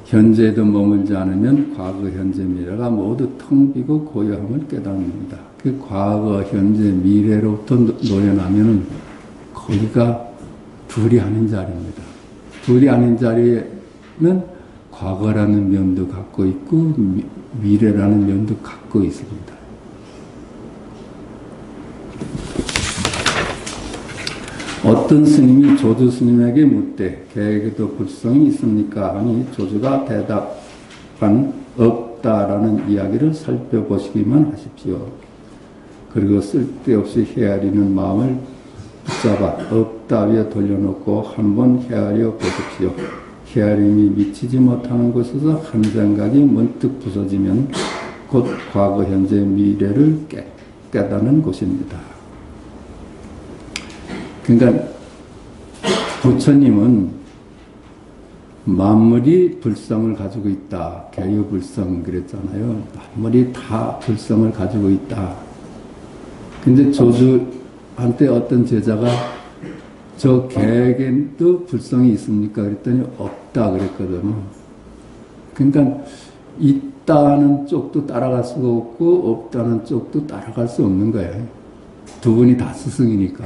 현재에도 머물지 않으면 과거, 현재, 미래가 모두 텅 비고 고요함을 깨닫는다. 그 과거, 현재, 미래로부터 노연하면은 거기가 둘이 아닌 자리입니다. 둘이 아닌 자리에는 과거라는 면도 갖고 있고 미래라는 면도 갖고 있습니다. 어떤 스님이 조주 스님에게 묻되 개에게도 불성이 있습니까? 하니 조주가 대답한 없다라는 이야기를 살펴보시기만 하십시오. 그리고 쓸데없이 헤아리는 마음을 붙잡아 없다 위에 돌려놓고 한번 헤아려 보십시오. 헤아림이 미치지 못하는 곳에서 한 생각이 문득 부서지면 곧 과거, 현재, 미래를 깨닫는 곳입니다. 그러니까 부처님은 만물이 불성을 가지고 있다. 개유불성 그랬잖아요. 만물이 다 불성을 가지고 있다. 근데 조주한테 어떤 제자가 저 개에게도 불성이 있습니까? 그랬더니 없다 그랬거든요. 그러니까 있다는 쪽도 따라갈 수가 없고 없다는 쪽도 따라갈 수 없는 거예요. 두 분이 다 스승이니까.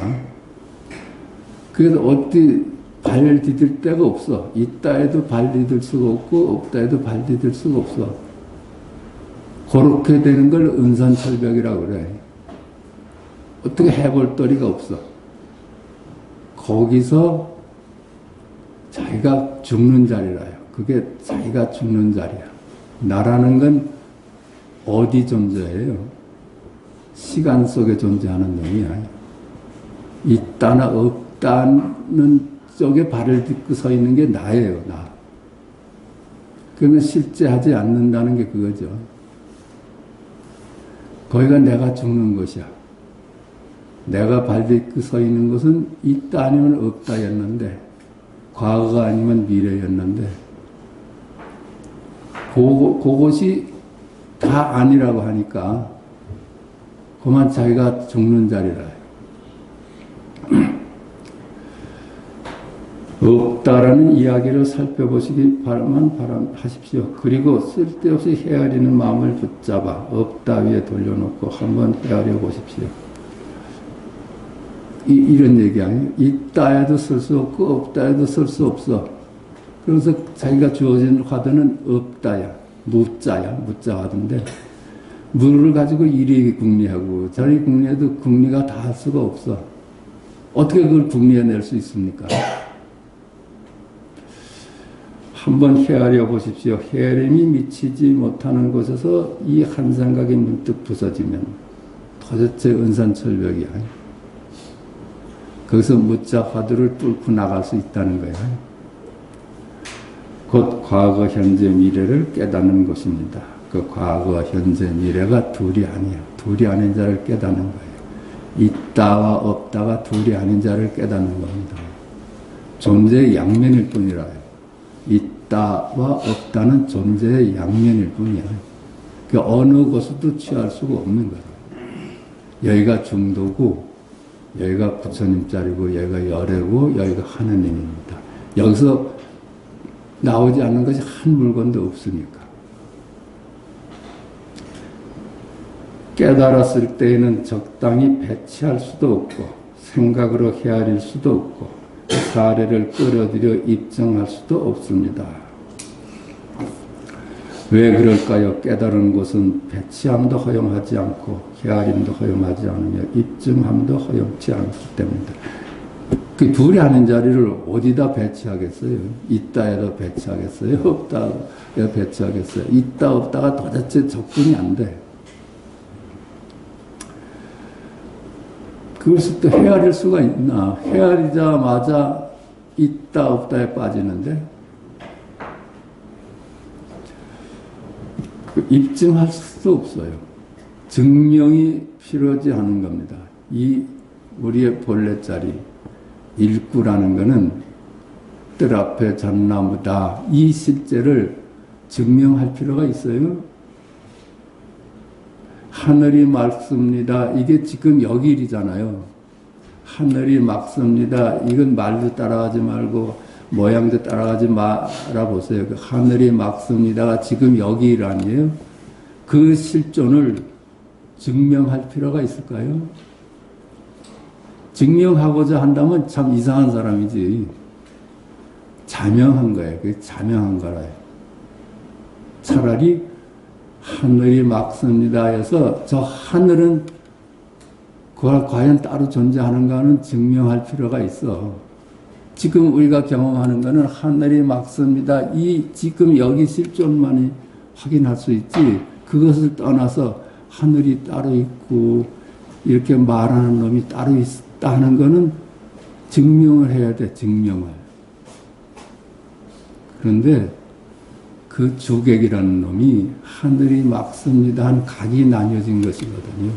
그래서 어디 발 디딜 데가 없어. 있다 해도 발 디딜 수가 없고 없다 해도 발 디딜 수가 없어. 그렇게 되는 걸 은산철벽이라고 그래. 어떻게 해볼 도리가 없어. 거기서 자기가 죽는 자리라요. 그게 자기가 죽는 자리야. 나라는 건 어디 존재예요? 시간 속에 존재하는 놈이 아니야. 있다나 없다는 쪽에 발을 딛고 서 있는 게 나예요, 나. 그러면 실제하지 않는다는 게 그거죠. 거기가 내가 죽는 것이야. 내가 발 딛고 서 있는 것은 있다 아니면 없다였는데, 과거가 아니면 미래였는데, 그것이 다 아니라고 하니까 그만 자기가 죽는 자리라. 없다라는 이야기를 살펴보시기 바람하십시오. 그리고 쓸데없이 헤아리는 마음을 붙잡아 없다 위에 돌려놓고 한번 헤아려 보십시오. 이런 얘기 아니에요. 있다 해도 쓸 수 없고 없다 해도 쓸 수 없어. 그래서 자기가 주어진 화두는 없다야. 무자야. 무자 화두인데 무를 가지고 이리 궁리하고 저리 궁리해도 궁리가 다 할 수가 없어. 어떻게 그걸 궁리해낼 수 있습니까? 한번 헤아려 보십시오. 헤아림이 미치지 못하는 곳에서 이 한 생각이 문득 부서지면 도대체 은산철벽이야. 거기서 무자 화두를 뚫고 나갈 수 있다는 거야. 곧 과거, 현재, 미래를 깨닫는 것입니다. 그 과거, 현재, 미래가 둘이 아니야. 둘이 아닌 자를 깨닫는 거예요. 있다와 없다가 둘이 아닌 자를 깨닫는 겁니다. 존재의 양면일 뿐이라요. 있다와 없다는 존재의 양면일 뿐이야. 그 어느 곳에도 취할 수가 없는 거예요. 여기가 중도고, 여기가 부처님 자리고, 여기가 열애고, 여기가 하느님입니다. 여기서 나오지 않는 것이 한 물건도 없으니까. 깨달았을 때에는 적당히 배치할 수도 없고, 생각으로 헤아릴 수도 없고, 사례를 끌어들여 입증할 수도 없습니다. 왜 그럴까요? 깨달은 것은 배치함도 허용하지 않고 헤아림도 허용하지 않으며 입증함도 허용치 않기 때문이다. 그 둘이 하는 자리를 어디다 배치하겠어요? 있다 해도 배치하겠어요? 없다 해도 배치하겠어요? 있다 없다가 도대체 접근이 안 돼. 그것을 또 헤아릴 수가 있나? 헤아리자마자 있다 없다에 빠지는데 입증할 수 없어요. 증명이 필요하지 않은 겁니다. 이 우리의 본래 자리 일구라는 것은 뜰 앞에 잣나무다. 이 실제를 증명할 필요가 있어요. 하늘이 맑습니다. 이게 지금 여기 일이잖아요. 하늘이 맑습니다. 이건 말도 따라가지 말고 모양도 따라가지 말아보세요. 하늘이 맑습니다가 지금 여기 일 아니에요? 그 실존을 증명할 필요가 있을까요? 증명하고자 한다면 참 이상한 사람이지. 자명한 거예요. 그게 자명한 거라요. 차라리 하늘이 맑습니다 해서 저 하늘은 그걸 과연 따로 존재하는가는 증명할 필요가 있어. 지금 우리가 경험하는 거는 하늘이 맑습니다. 이 지금 여기 실존만이 확인할 수 있지. 그것을 떠나서 하늘이 따로 있고 이렇게 말하는 놈이 따로 있다는 거는 증명을 해야 돼. 증명을. 그런데 그 주객이라는 놈이 하늘이 맑습니다 한 각이 나뉘어진 것이거든요.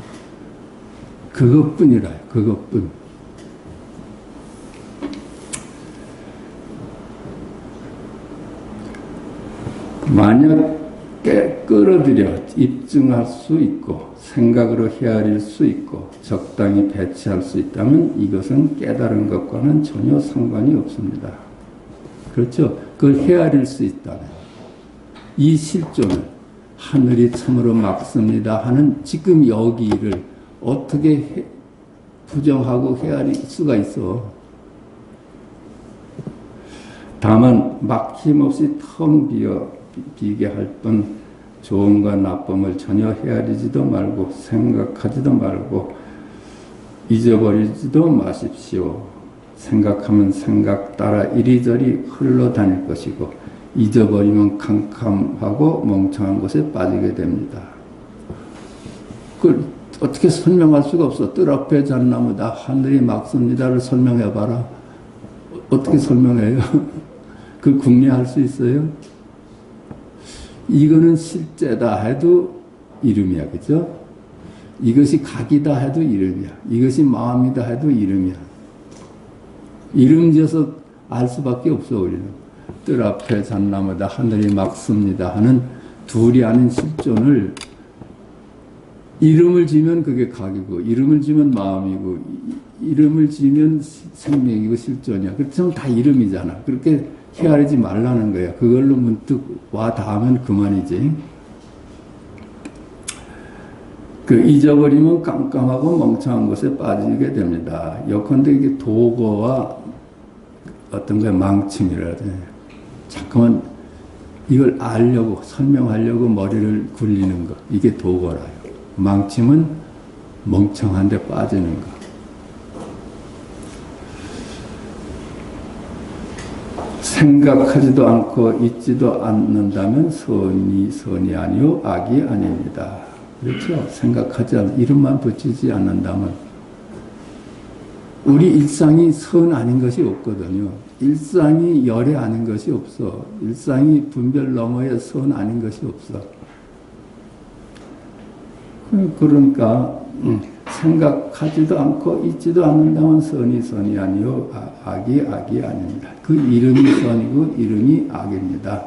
그것뿐이라요. 그것뿐. 만약 끌어들여 입증할 수 있고 생각으로 헤아릴 수 있고 적당히 배치할 수 있다면 이것은 깨달은 것과는 전혀 상관이 없습니다. 그렇죠? 그걸 헤아릴 수 있다면 이 실존을 하늘이 참으로 맑습니다 하는 지금 여기를 어떻게 부정하고 헤아릴 수가 있어. 다만 막힘없이 텅 비게 할 뿐 좋음과 나쁨을 전혀 헤아리지도 말고 생각하지도 말고 잊어버리지도 마십시오. 생각하면 생각 따라 이리저리 흘러다닐 것이고 잊어버리면 캄캄하고 멍청한 곳에 빠지게 됩니다. 그걸 어떻게 설명할 수가 없어. 뜰 앞에 잣나무다 하늘이 막습니다를 설명해봐라. 어떻게 설명해요? 그 궁리할 수 있어요? 이거는 실제다 해도 이름이야, 그죠? 이것이 각이다 해도 이름이야. 이것이 마음이다 해도 이름이야. 이름 지어서 알 수밖에 없어, 우리는. 뜰 앞에 잣나무다 하늘이 막습니다 하는 둘이 아닌 실존을 이름을 지면 그게 각이고, 이름을 지면 마음이고, 이름을 지면 생명이고 실존이야. 그렇지만 다 이름이잖아. 그렇게 헤아리지 말라는 거야. 그걸로 문득 와 닿으면 그만이지. 그 잊어버리면 깜깜하고 멍청한 곳에 빠지게 됩니다. 예컨대 이게 도거와 어떤 게 망침이라 돼. 자꾸만 이걸 알려고 설명하려고 머리를 굴리는 거. 이게 도거라요. 망침은 멍청한 데 빠지는 거. 생각하지도 않고 잊지도 않는다면 선이 아니요 악이 아닙니다. 그렇죠? 생각하지 않는 이름만 붙이지 않는다면 우리 일상이 선 아닌 것이 없거든요. 일상이 열애 아닌 것이 없어. 일상이 분별 너머의 선 아닌 것이 없어. 그러니까 생각하지도 않고 잊지도 않는다면 선이 아니요 악이 아닙니다. 그 이름이 선이고 이름이 악입니다.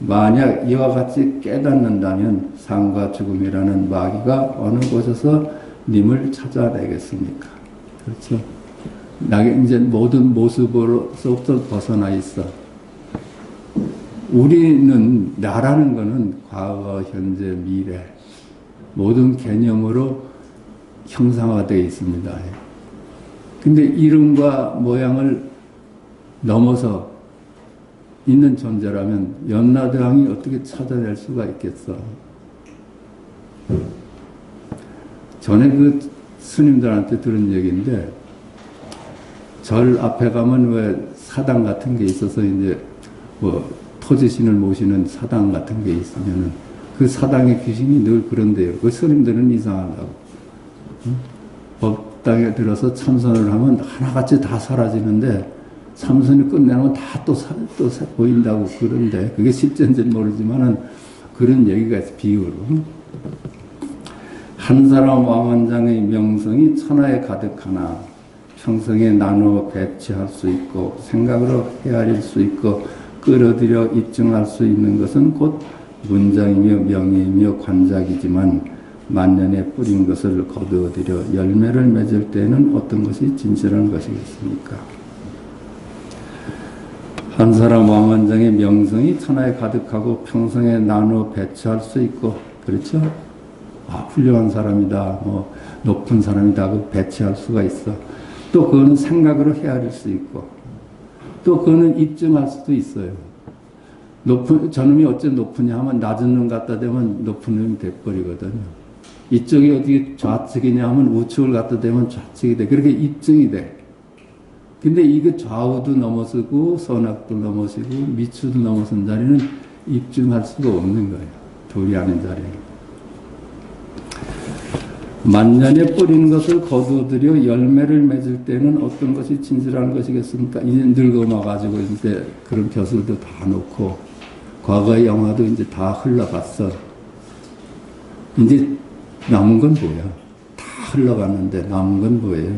만약 이와 같이 깨닫는다면 삶과 죽음이라는 마귀가 어느 곳에서 님을 찾아내겠습니까? 그렇죠? 나게 이제 모든 모습으로서부터 벗어나 있어. 우리는 나라는 것은 과거, 현재, 미래 모든 개념으로 형상화되어 있습니다. 근데 이름과 모양을 넘어서 있는 존재라면 연나대왕이 어떻게 찾아낼 수가 있겠어? 전에 그 스님들한테 들은 얘기인데 절 앞에 가면 왜 사당 같은 게 있어서 이제 뭐 토지신을 모시는 사당 같은 게 있으면은 그 사당의 귀신이 늘 그런데요. 그 스님들은 이상하다고. 법당에 들어서 참선을 하면 하나같이 다 사라지는데 참선이 끝내면 다 또 보인다고 그런데 그게 실제인지는 모르지만은 그런 얘기가 있어, 비유로. 한 사람 왕원장의 명성이 천하에 가득하나 평생에 나누어 배치할 수 있고 생각으로 헤아릴 수 있고 끌어들여 입증할 수 있는 것은 곧 문장이며 명예이며 관작이지만 만년에 뿌린 것을 거두어들여 열매를 맺을 때에는 어떤 것이 진실한 것이겠습니까? 한 사람 왕원장의 명성이 천하에 가득하고 평생에 나누어 배치할 수 있고, 그렇죠? 아, 훌륭한 사람이다, 뭐 높은 사람이다, 그 배치할 수가 있어. 또 그거는 생각으로 헤아릴 수 있고, 또 그거는 입증할 수도 있어요. 저놈이 어째 높으냐 하면 낮은 놈 갖다 대면 높은 놈이 돼버리거든요. 이쪽이 어디 좌측이냐 하면 우측을 갖다 대면 좌측이 돼. 그렇게 입증이 돼. 근데 이게 좌우도 넘어서고 선악도 넘어서고 미추도 넘어선 자리는 입증할 수가 없는 거예요. 둘이 아닌 자리는. 만년에 뿌린 것을 거두들여 열매를 맺을 때는 어떤 것이 진실한 것이겠습니까? 이제 늙어마가지고 이제 그런 벼슬도 다 놓고 과거의 영화도 이제 다 흘러갔어. 이제 남은 건 뭐야? 다 흘러갔는데 남은 건 뭐예요?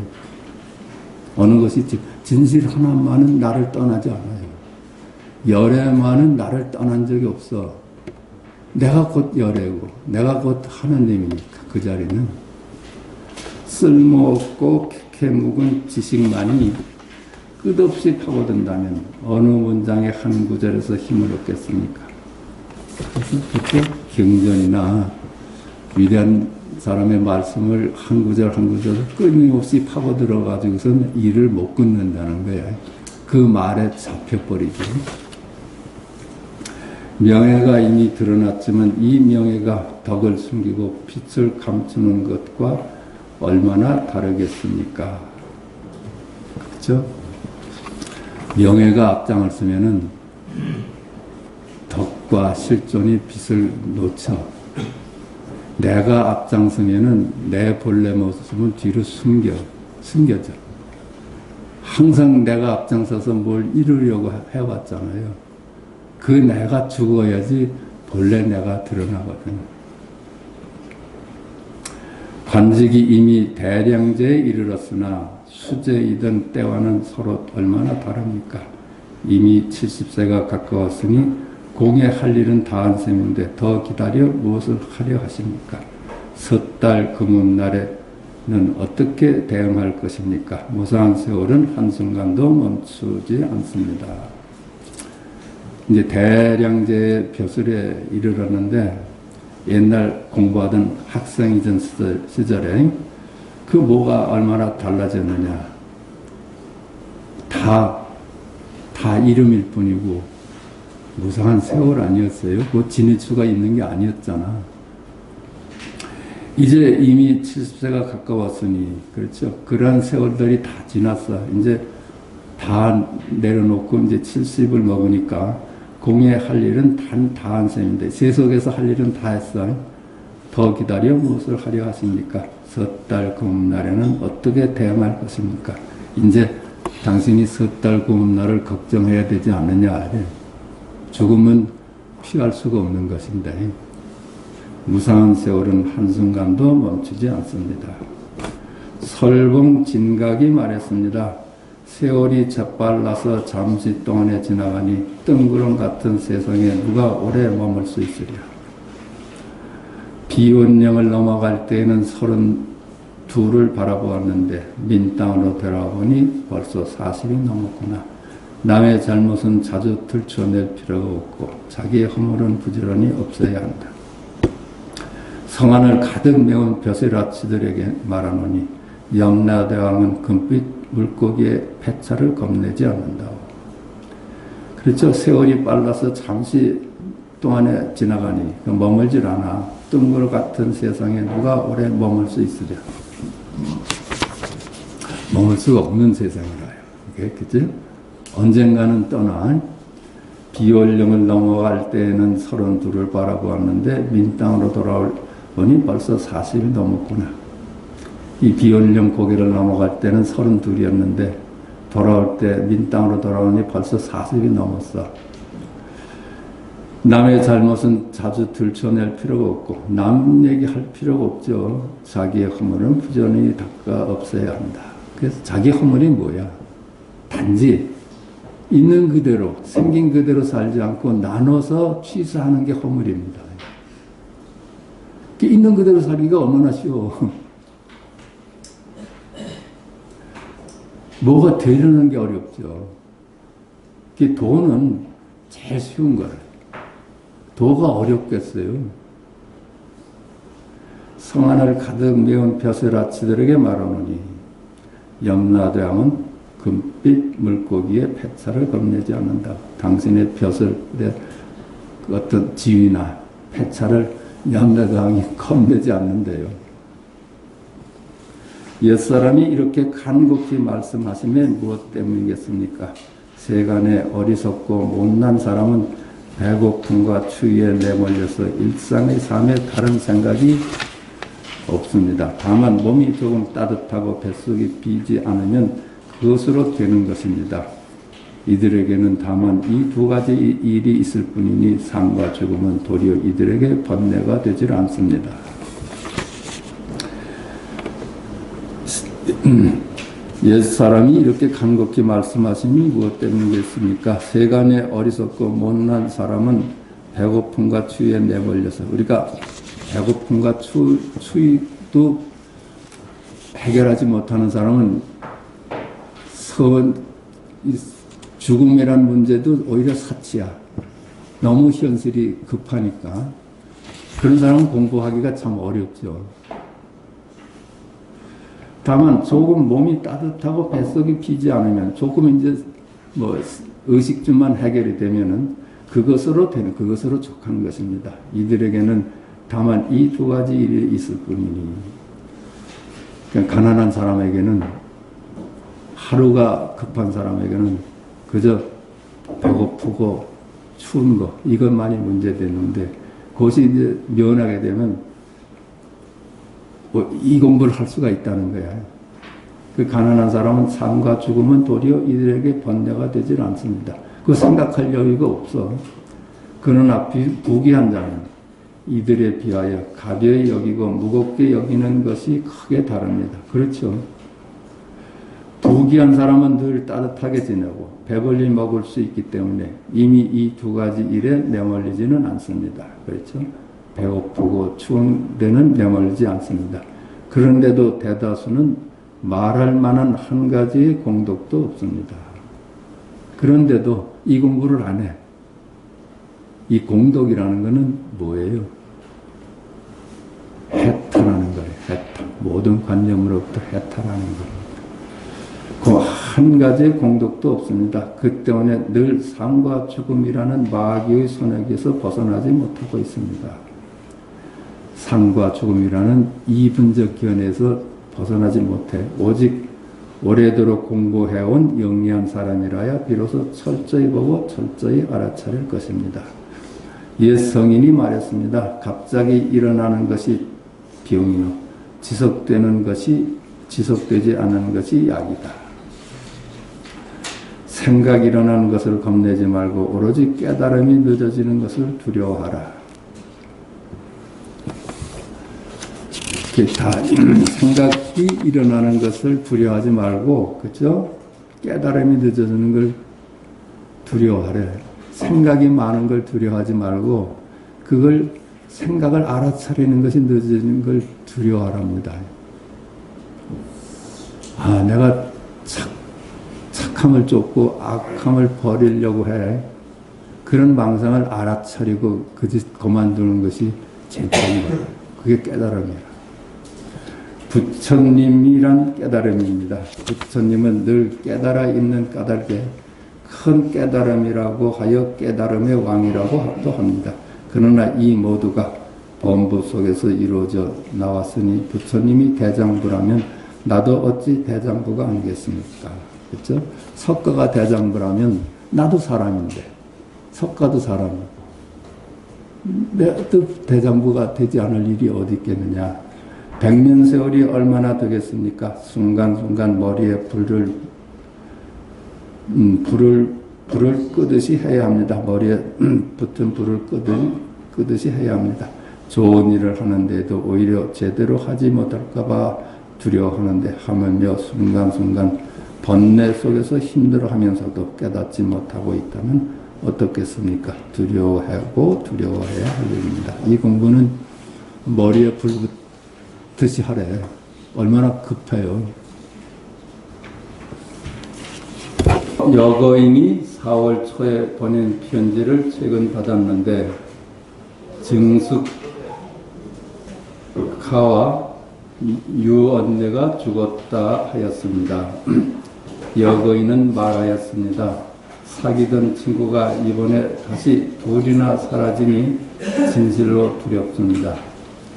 어느 것이 진실 하나만은 나를 떠나지 않아요. 열애만은 나를 떠난 적이 없어. 내가 곧 열애고 내가 곧 하나님이니까 그 자리는 쓸모없고 캐묵은 지식만이 끝없이 파고든다면 어느 문장의 한 구절에서 힘을 얻겠습니까? 그래서 그때 경전이나 위대한 사람의 말씀을 한 구절 한 구절 끊임없이 파고들어가지고서는 일을 못 끊는다는 거야. 그 말에 잡혀버리죠. 명예가 이미 드러났지만 이 명예가 덕을 숨기고 빛을 감추는 것과 얼마나 다르겠습니까? 그렇죠? 명예가 앞장을 서면은 덕과 실존이 빛을 놓쳐. 내가 앞장서면은 내 본래 모습은 뒤로 숨겨져. 항상 내가 앞장서서 뭘 이루려고 해왔잖아요. 그 내가 죽어야지 본래 내가 드러나거든. 관직이 이미 대량제에 이르렀으나 수제이던 때와는 서로 얼마나 다릅니까? 이미 70세가 가까웠으니 공에 할 일은 다한 셈인데 더 기다려 무엇을 하려 하십니까? 섣달 금음날에는 어떻게 대응할 것입니까? 무사한 세월은 한순간도 멈추지 않습니다. 이제 대량제의 벼슬에 이르렀는데 옛날 공부하던 학생이던 시절에 그 뭐가 얼마나 달라졌느냐. 다 이름일 뿐이고 무상한 세월 아니었어요. 그 진위수가 있는 게 아니었잖아. 이제 이미 70세가 가까웠으니, 그렇죠. 그러한 세월들이 다 지났어. 이제 다 내려놓고 이제 70을 먹으니까 공에 할 일은 다 한 셈인데 세속에서 할 일은 다 했어. 더 기다려 무엇을 하려 하십니까? 섣달 금음날에는 어떻게 대응할 것입니까? 이제 당신이 섣달 금음날을 걱정해야 되지 않느냐. 죽음은 피할 수가 없는 것인데 무상한 세월은 한순간도 멈추지 않습니다. 설봉진각이 말했습니다. 세월이 재빨라서 잠시 동안에 지나가니 뜬구름 같은 세상에 누가 오래 머물 수 있으랴. 비원령을 넘어갈 때에는 32를 바라보았는데 민땅으로 돌아보니 벌써 40이 넘었구나. 남의 잘못은 자주 들춰낼 필요가 없고 자기의 허물은 부지런히 없애야 한다. 성안을 가득 메운 벼슬아치들에게 말하노니 염라대왕은 금빛 물고기의 폐차를 겁내지 않는다고. 그렇죠. 세월이 빨라서 잠시 동안에 지나가니 머물질 않아. 뜬구름 같은 세상에 누가 오래 머물 수 있으랴. 머물 수가 없는 세상이라요. 이게 그치? 언젠가는 떠나. 비원령을 넘어갈 때에는 32를 바라보았는데 민땅으로 돌아오니 벌써 40이 넘었구나. 이 비원령 고개를 넘어갈 때는 32이었는데 돌아올 때 민땅으로 돌아오니 벌써 40이 넘었어. 남의 잘못은 자주 들춰낼 필요가 없고 남 얘기할 필요가 없죠. 자기의 허물은 부지런히 닦아 없애야 한다. 그래서 자기 허물이 뭐야? 단지 있는 그대로 생긴 그대로 살지 않고 나눠서 취사하는 게 허물입니다. 있는 그대로 살기가 얼마나 쉬워. 뭐가 되려는 게 어렵죠. 도는 제일 쉬운 거예요. 도가 어렵겠어요. 성안을 가득 메운 벼슬아치들에게 말하노니 염라대왕은 금빛 물고기의 폐차를 겁내지 않는다. 당신의 벼슬의 어떤 지위나 폐차를 염라대왕이 겁내지 않는데요. 옛사람이 이렇게 간곡히 말씀하시면 무엇 때문이겠습니까? 세간에 어리석고 못난 사람은 배고픔과 추위에 내몰려서 일상의 삶에 다른 생각이 없습니다. 다만 몸이 조금 따뜻하고 뱃속이 비지 않으면 그것으로 되는 것입니다. 이들에게는 다만 이 두 가지 일이 있을 뿐이니 삶과 죽음은 도리어 이들에게 번뇌가 되질 않습니다. 옛사람이 이렇게 간곡히 말씀하시니 무엇 때문이겠습니까? 세간에 어리석고 못난 사람은 배고픔과 추위에 내몰려서 우리가 배고픔과 추위도 해결하지 못하는 사람은 죽음이란 문제도 오히려 사치야. 너무 현실이 급하니까. 그런 사람은 공부하기가 참 어렵죠. 다만 조금 몸이 따뜻하고 뱃속이 피지 않으면 조금 이제 뭐 의식주만 해결이 되면은 그것으로 족하는 것입니다. 이들에게는 다만 이 두 가지 일이 있을 뿐이니. 그러니까 가난한 사람에게는 하루가 급한 사람에게는 그저 배고프고 추운 거 이것만이 문제됐는데 그것이 이제 면하게 되면 이 공부를 할 수가 있다는 거야. 그 가난한 사람은 삶과 죽음은 도리어 이들에게 번뇌가 되질 않습니다. 그 생각할 여유가 없어. 그러나 부귀한 자는 이들에 비하여 가벼이 여기고 무겁게 여기는 것이 크게 다릅니다. 그렇죠. 부귀한 사람은 늘 따뜻하게 지내고 배불리 먹을 수 있기 때문에 이미 이 두 가지 일에 내몰리지는 않습니다. 그렇죠. 배고프고 추운 데는 내몰리지 않습니다. 그런데도 대다수는 말할 만한 한 가지의 공덕도 없습니다. 그런데도 이 공부를 안 해. 이 공덕이라는 것은 뭐예요? 해탈하는 거예요. 해탈. 모든 관념으로부터 해탈하는 거예요. 그 한 가지의 공덕도 없습니다. 그 때문에 늘 삶과 죽음이라는 마귀의 손에게서 벗어나지 못하고 있습니다. 삶과 죽음이라는 이분적 견해에서 벗어나지 못해 오직 오래도록 공부해온 영리한 사람이라야 비로소 철저히 보고 철저히 알아차릴 것입니다. 옛 성인이 말했습니다. 갑자기 일어나는 것이 병이요 지속되지 않는 것이 약이다. 생각이 일어나는 것을 겁내지 말고 오로지 깨달음이 늦어지는 것을 두려워하라. 생각이 일어나는 것을 두려워하지 말고, 그죠? 깨달음이 늦어지는 걸 두려워하래. 생각이 많은 걸 두려워하지 말고, 그걸 생각을 알아차리는 것이 늦어지는 걸 두려워하랍니다. 내가 착함을 쫓고 악함을 버리려고 해. 그런 망상을 알아차리고 그 짓 그만두는 것이 제정인 거예요. 그게 깨달음이에요. 부처님이란 깨달음입니다. 부처님은 늘 깨달아 있는 까닭에 큰 깨달음이라고 하여 깨달음의 왕이라고 또 합니다. 그러나 이 모두가 범부 속에서 이루어져 나왔으니 부처님이 대장부라면 나도 어찌 대장부가 아니겠습니까? 그렇죠? 석가가 대장부라면 나도 사람인데 석가도 사람이고 내도 대장부가 되지 않을 일이 어디 있겠느냐. 100년 세월이 얼마나 되겠습니까? 순간순간 머리에 불을 끄듯이 해야 합니다. 머리에 붙은 불을 끄듯이 해야 합니다. 좋은 일을 하는데도 오히려 제대로 하지 못할까봐 두려워하는데 하물며 순간순간 번뇌 속에서 힘들어하면서도 깨닫지 못하고 있다면 어떻겠습니까? 두려워하고 두려워해야 할 일입니다. 이 공부는 머리에 불 붙듯이 하래. 얼마나 급해요. 여거인이 4월 초에 보낸 편지를 최근 받았는데 증숙카와 유언내가 죽었다 하였습니다. 여거인은 말하였습니다. 사귀던 친구가 이번에 다시 둘이나 사라지니 진실로 두렵습니다.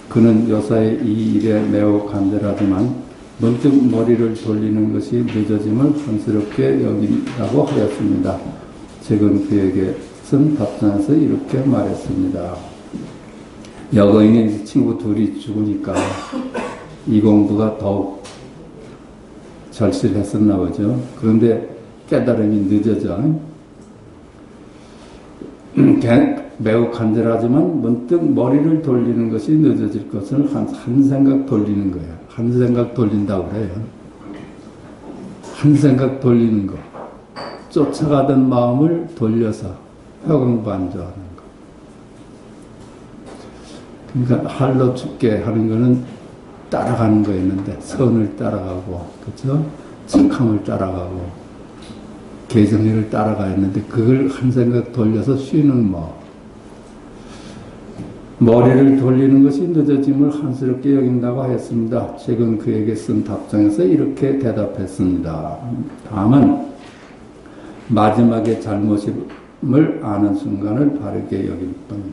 그는 요사이 이 일에 매우 간절하지만 문득 머리를 돌리는 것이 늦어짐을 한스럽게 여긴다고 하였습니다. 최근 그에게 쓴 답장에서 이렇게 말했습니다. 여거인이 친구 둘이 죽으니까 이 공부가 더욱 절실했었나 보죠. 그런데 깨달음이 늦어져. 매우 간절하지만 문득 머리를 돌리는 것이 늦어질 것을 한 생각 돌리는 거예요. 한 생각 돌린다고 그래요. 한 생각 돌리는 거. 쫓아가던 마음을 돌려서 회광반조하는 거. 그러니까 할로 죽게 하는 거는 따라가는 거였는데 선을 따라가고, 그렇죠? 착함을 따라가고 개정의를 따라가야 했는데 그걸 한 생각 돌려서 쉬는 머리를 돌리는 것이 늦어짐을 한스럽게 여긴다고 하였습니다. 최근 그에게 쓴 답장에서 이렇게 대답했습니다. 다만 마지막에 잘못임을 아는 순간을 바르게 여길 뿐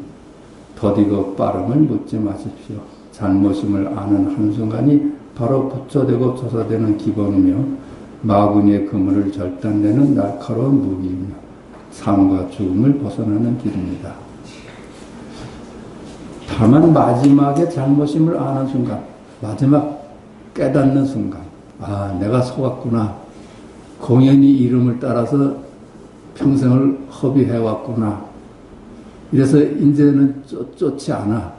더디고 빠름을 묻지 마십시오. 잘못임을 아는 한순간이 바로 부처되고 조사되는 기본이며 마구니의 그물을 절단내는 날카로운 무기이며 삶과 죽음을 벗어나는 길입니다. 다만 마지막에 잘못임을 아는 순간, 마지막 깨닫는 순간, 아, 내가 속았구나. 공연히 이름을 따라서 평생을 허비해왔구나. 이래서 이제는 쫓지 않아.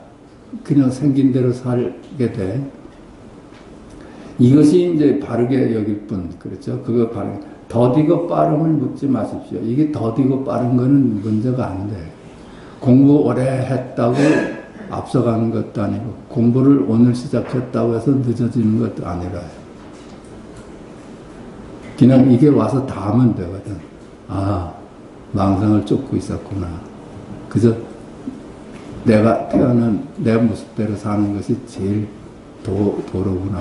그냥 생긴 대로 살게 돼. 이것이 이제 바르게 여길 뿐, 그렇죠? 그거 바르게. 더디고 빠름을 묻지 마십시오. 이게 더디고 빠른 거는 문제가 안 돼. 공부 오래 했다고 앞서가는 것도 아니고, 공부를 오늘 시작했다고 해서 늦어지는 것도 아니라요. 그냥 이게 와서 다 하면 되거든. 아, 망상을 쫓고 있었구나. 그저 내가 태어난 내 모습대로 사는 것이 제일 도로구나.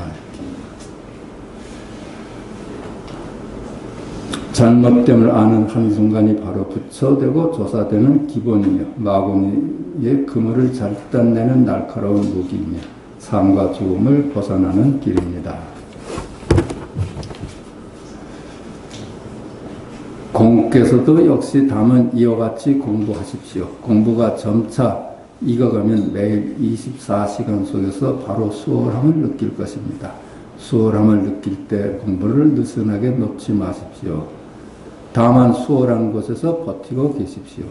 잘못됨을 아는 한순간이 바로 부처되고 조사되는 기본이며 마구니의 그물을 절단내는 날카로운 무기이며 삶과 죽음을 벗어나는 길입니다. 공께서도 역시 다만 이와 같이 공부하십시오. 공부가 점차 익어가면 매일 24시간 속에서 바로 수월함을 느낄 것입니다. 수월함을 느낄 때 공부를 느슨하게 놓지 마십시오. 다만 수월한 곳에서 버티고 계십시오.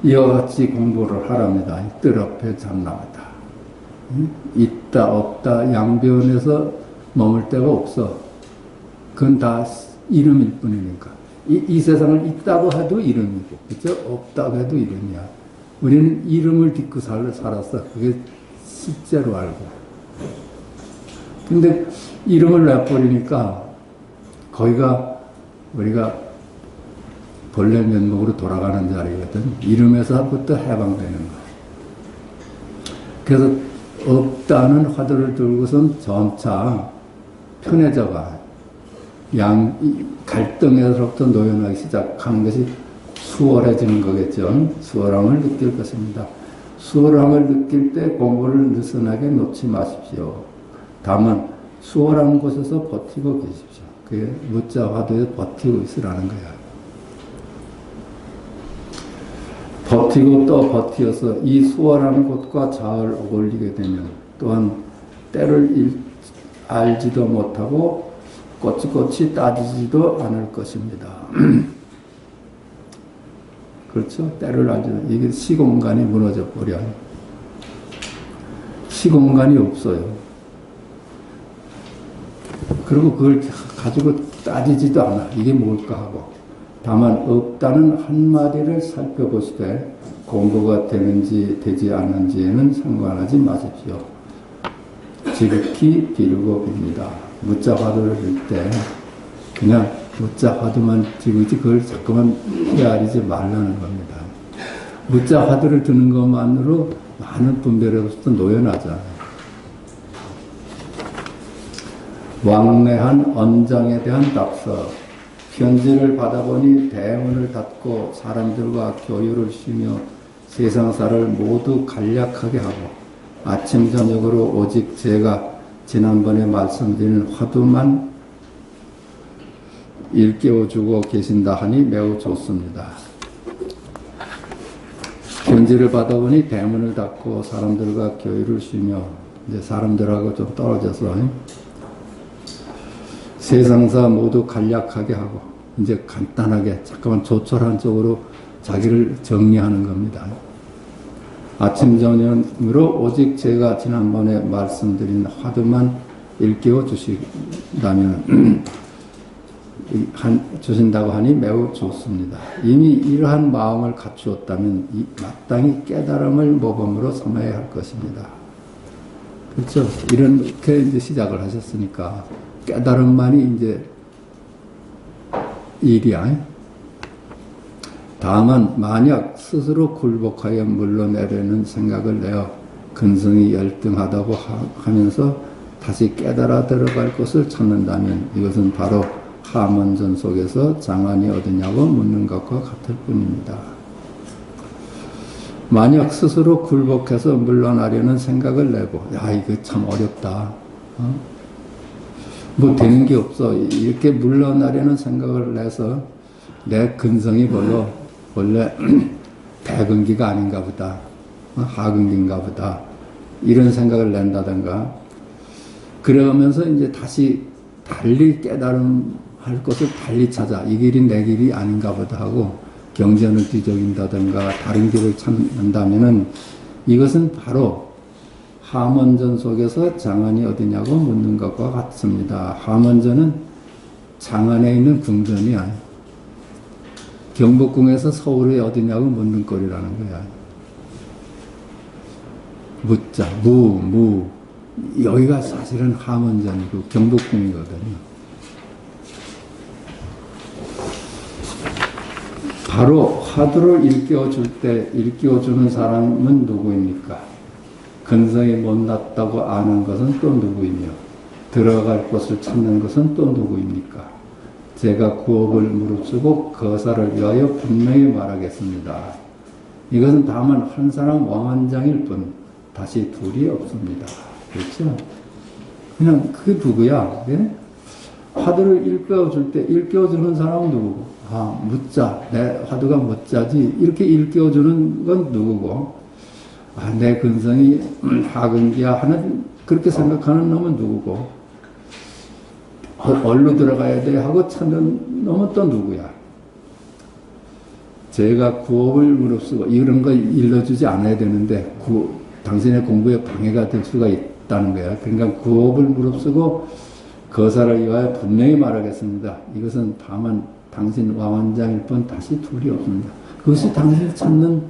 이와 같이 공부를 하랍니다. 뜰 앞에 잠나왔다. 있다 없다 양변에서 머물 데가 없어. 그건 다 이름일 뿐이니까. 이 세상을 있다고 해도 이름이고, 그죠? 없다고 해도 이름이야. 우리는 이름을 딛고 살았어. 그게 실제로 알고. 근데 이름을 내버리니까 거기가 우리가 본래 면목으로 돌아가는 자리거든. 이름에서부터 해방되는 거야. 그래서 없다는 화두를 들고선 점차 편해져가. 갈등에서부터 노연하기 시작하는 것이 수월해지는 거겠죠. 수월함을 느낄 것입니다. 수월함을 느낄 때 공부를 느슨하게 놓지 마십시오. 다만 수월한 곳에서 버티고 계십시오. 그게 무자 화두에 버티고 있으라는 거야. 버티고 또 버티어서 이 수월한 곳과 잘 어울리게 되면 또한 때를 알지도 못하고 꼬치꼬치 따지지도 않을 것입니다. 그렇죠? 때를 알지도, 이게 시공간이 무너져 버려. 시공간이 없어요. 그리고 그걸 가지고 따지지도 않아. 이게 뭘까 하고. 다만 없다는 한마디를 살펴보시되 공부가 되는지 되지 않는지에는 상관하지 마십시오. 지극히 비르고 빕니다. 무자 화두를 들 때 그냥 무자 화두만 지그지 그걸 자꾸만 헤아리지 말라는 겁니다. 무자 화두를 드는 것만으로 많은 분별에서부터 노연하잖아요. 왕래한 언장에 대한 답서. 편지를 받아보니 대문을 닫고 사람들과 교류를 쉬며 세상사를 모두 간략하게 하고 아침 저녁으로 오직 제가 지난번에 말씀드린 화두만 일깨워주고 계신다 하니 매우 좋습니다. 편지를 받아보니 대문을 닫고 사람들과 교류를 쉬며 이제 사람들하고 좀 떨어져서 세상사 모두 간략하게 하고 이제 간단하게 잠깐만 조촐한 쪽으로 자기를 정리하는 겁니다. 아침 저녁으로 오직 제가 지난번에 말씀드린 화두만 일깨워 주신다면 주신다고 하니 매우 좋습니다. 이미 이러한 마음을 갖추었다면 마땅히 깨달음을 모범으로 삼아야 할 것입니다. 그렇죠? 이렇게 이제 시작을 하셨으니까 깨달음만이 이제 일이야. 다만 만약 스스로 굴복하여 물러내려는 생각을 내어 근성이 열등하다고 하면서 다시 깨달아 들어갈 것을 찾는다면 이것은 바로 하문전 속에서 장안이 어디냐고 묻는 것과 같을 뿐입니다. 만약 스스로 굴복해서 물러나려는 생각을 내고 야 이거 참 어렵다. 뭐 되는 게 없어. 이렇게 물러나려는 생각을 내서 내 근성이 원래 대근기가 아닌가 보다. 하근기인가 보다. 이런 생각을 낸다든가. 그러면서 이제 다시 달리 깨달음 할 것을 달리 찾아. 이 길이 내 길이 아닌가 보다 하고 경전을 뒤적인다든가 다른 길을 찾는다면은 이것은 바로 하먼전 속에서 장안이 어디냐고 묻는 것과 같습니다. 하먼전은 장안에 있는 궁전이야. 경복궁에서 서울이 어디냐고 묻는 꼴이라는 거야. 묻자, 무. 여기가 사실은 하먼전이고 경복궁이거든요. 바로 화두를 일깨워주는 사람은 누구입니까? 근성이 못났다고 아는 것은 또 누구이며 들어갈 곳을 찾는 것은 또 누구입니까? 제가 구업을 무릅쓰고 거사를 위하여 분명히 말하겠습니다. 이것은 다만 한 사람 왕한장일 뿐 다시 둘이 없습니다. 그렇죠? 그냥 그게 누구야? 예? 화두를 일깨워주는 사람은 누구고? 묻자. 내 화두가 묻자지. 이렇게 일깨워주는 건 누구고? 내 근성이 하근기야 하는, 그렇게 생각하는 놈은 누구고? 얼로 들어가야 돼 하고 찾는 놈은 또 누구야? 제가 구업을 무릅쓰고, 이런 거 일러주지 않아야 되는데, 당신의 공부에 방해가 될 수가 있다는 거야. 그러니까 구업을 무릅쓰고, 거사를 위하여 분명히 말하겠습니다. 이것은 다만 당신 왕원장일 뿐 다시 둘이 없습니다. 그것이 당신이 찾는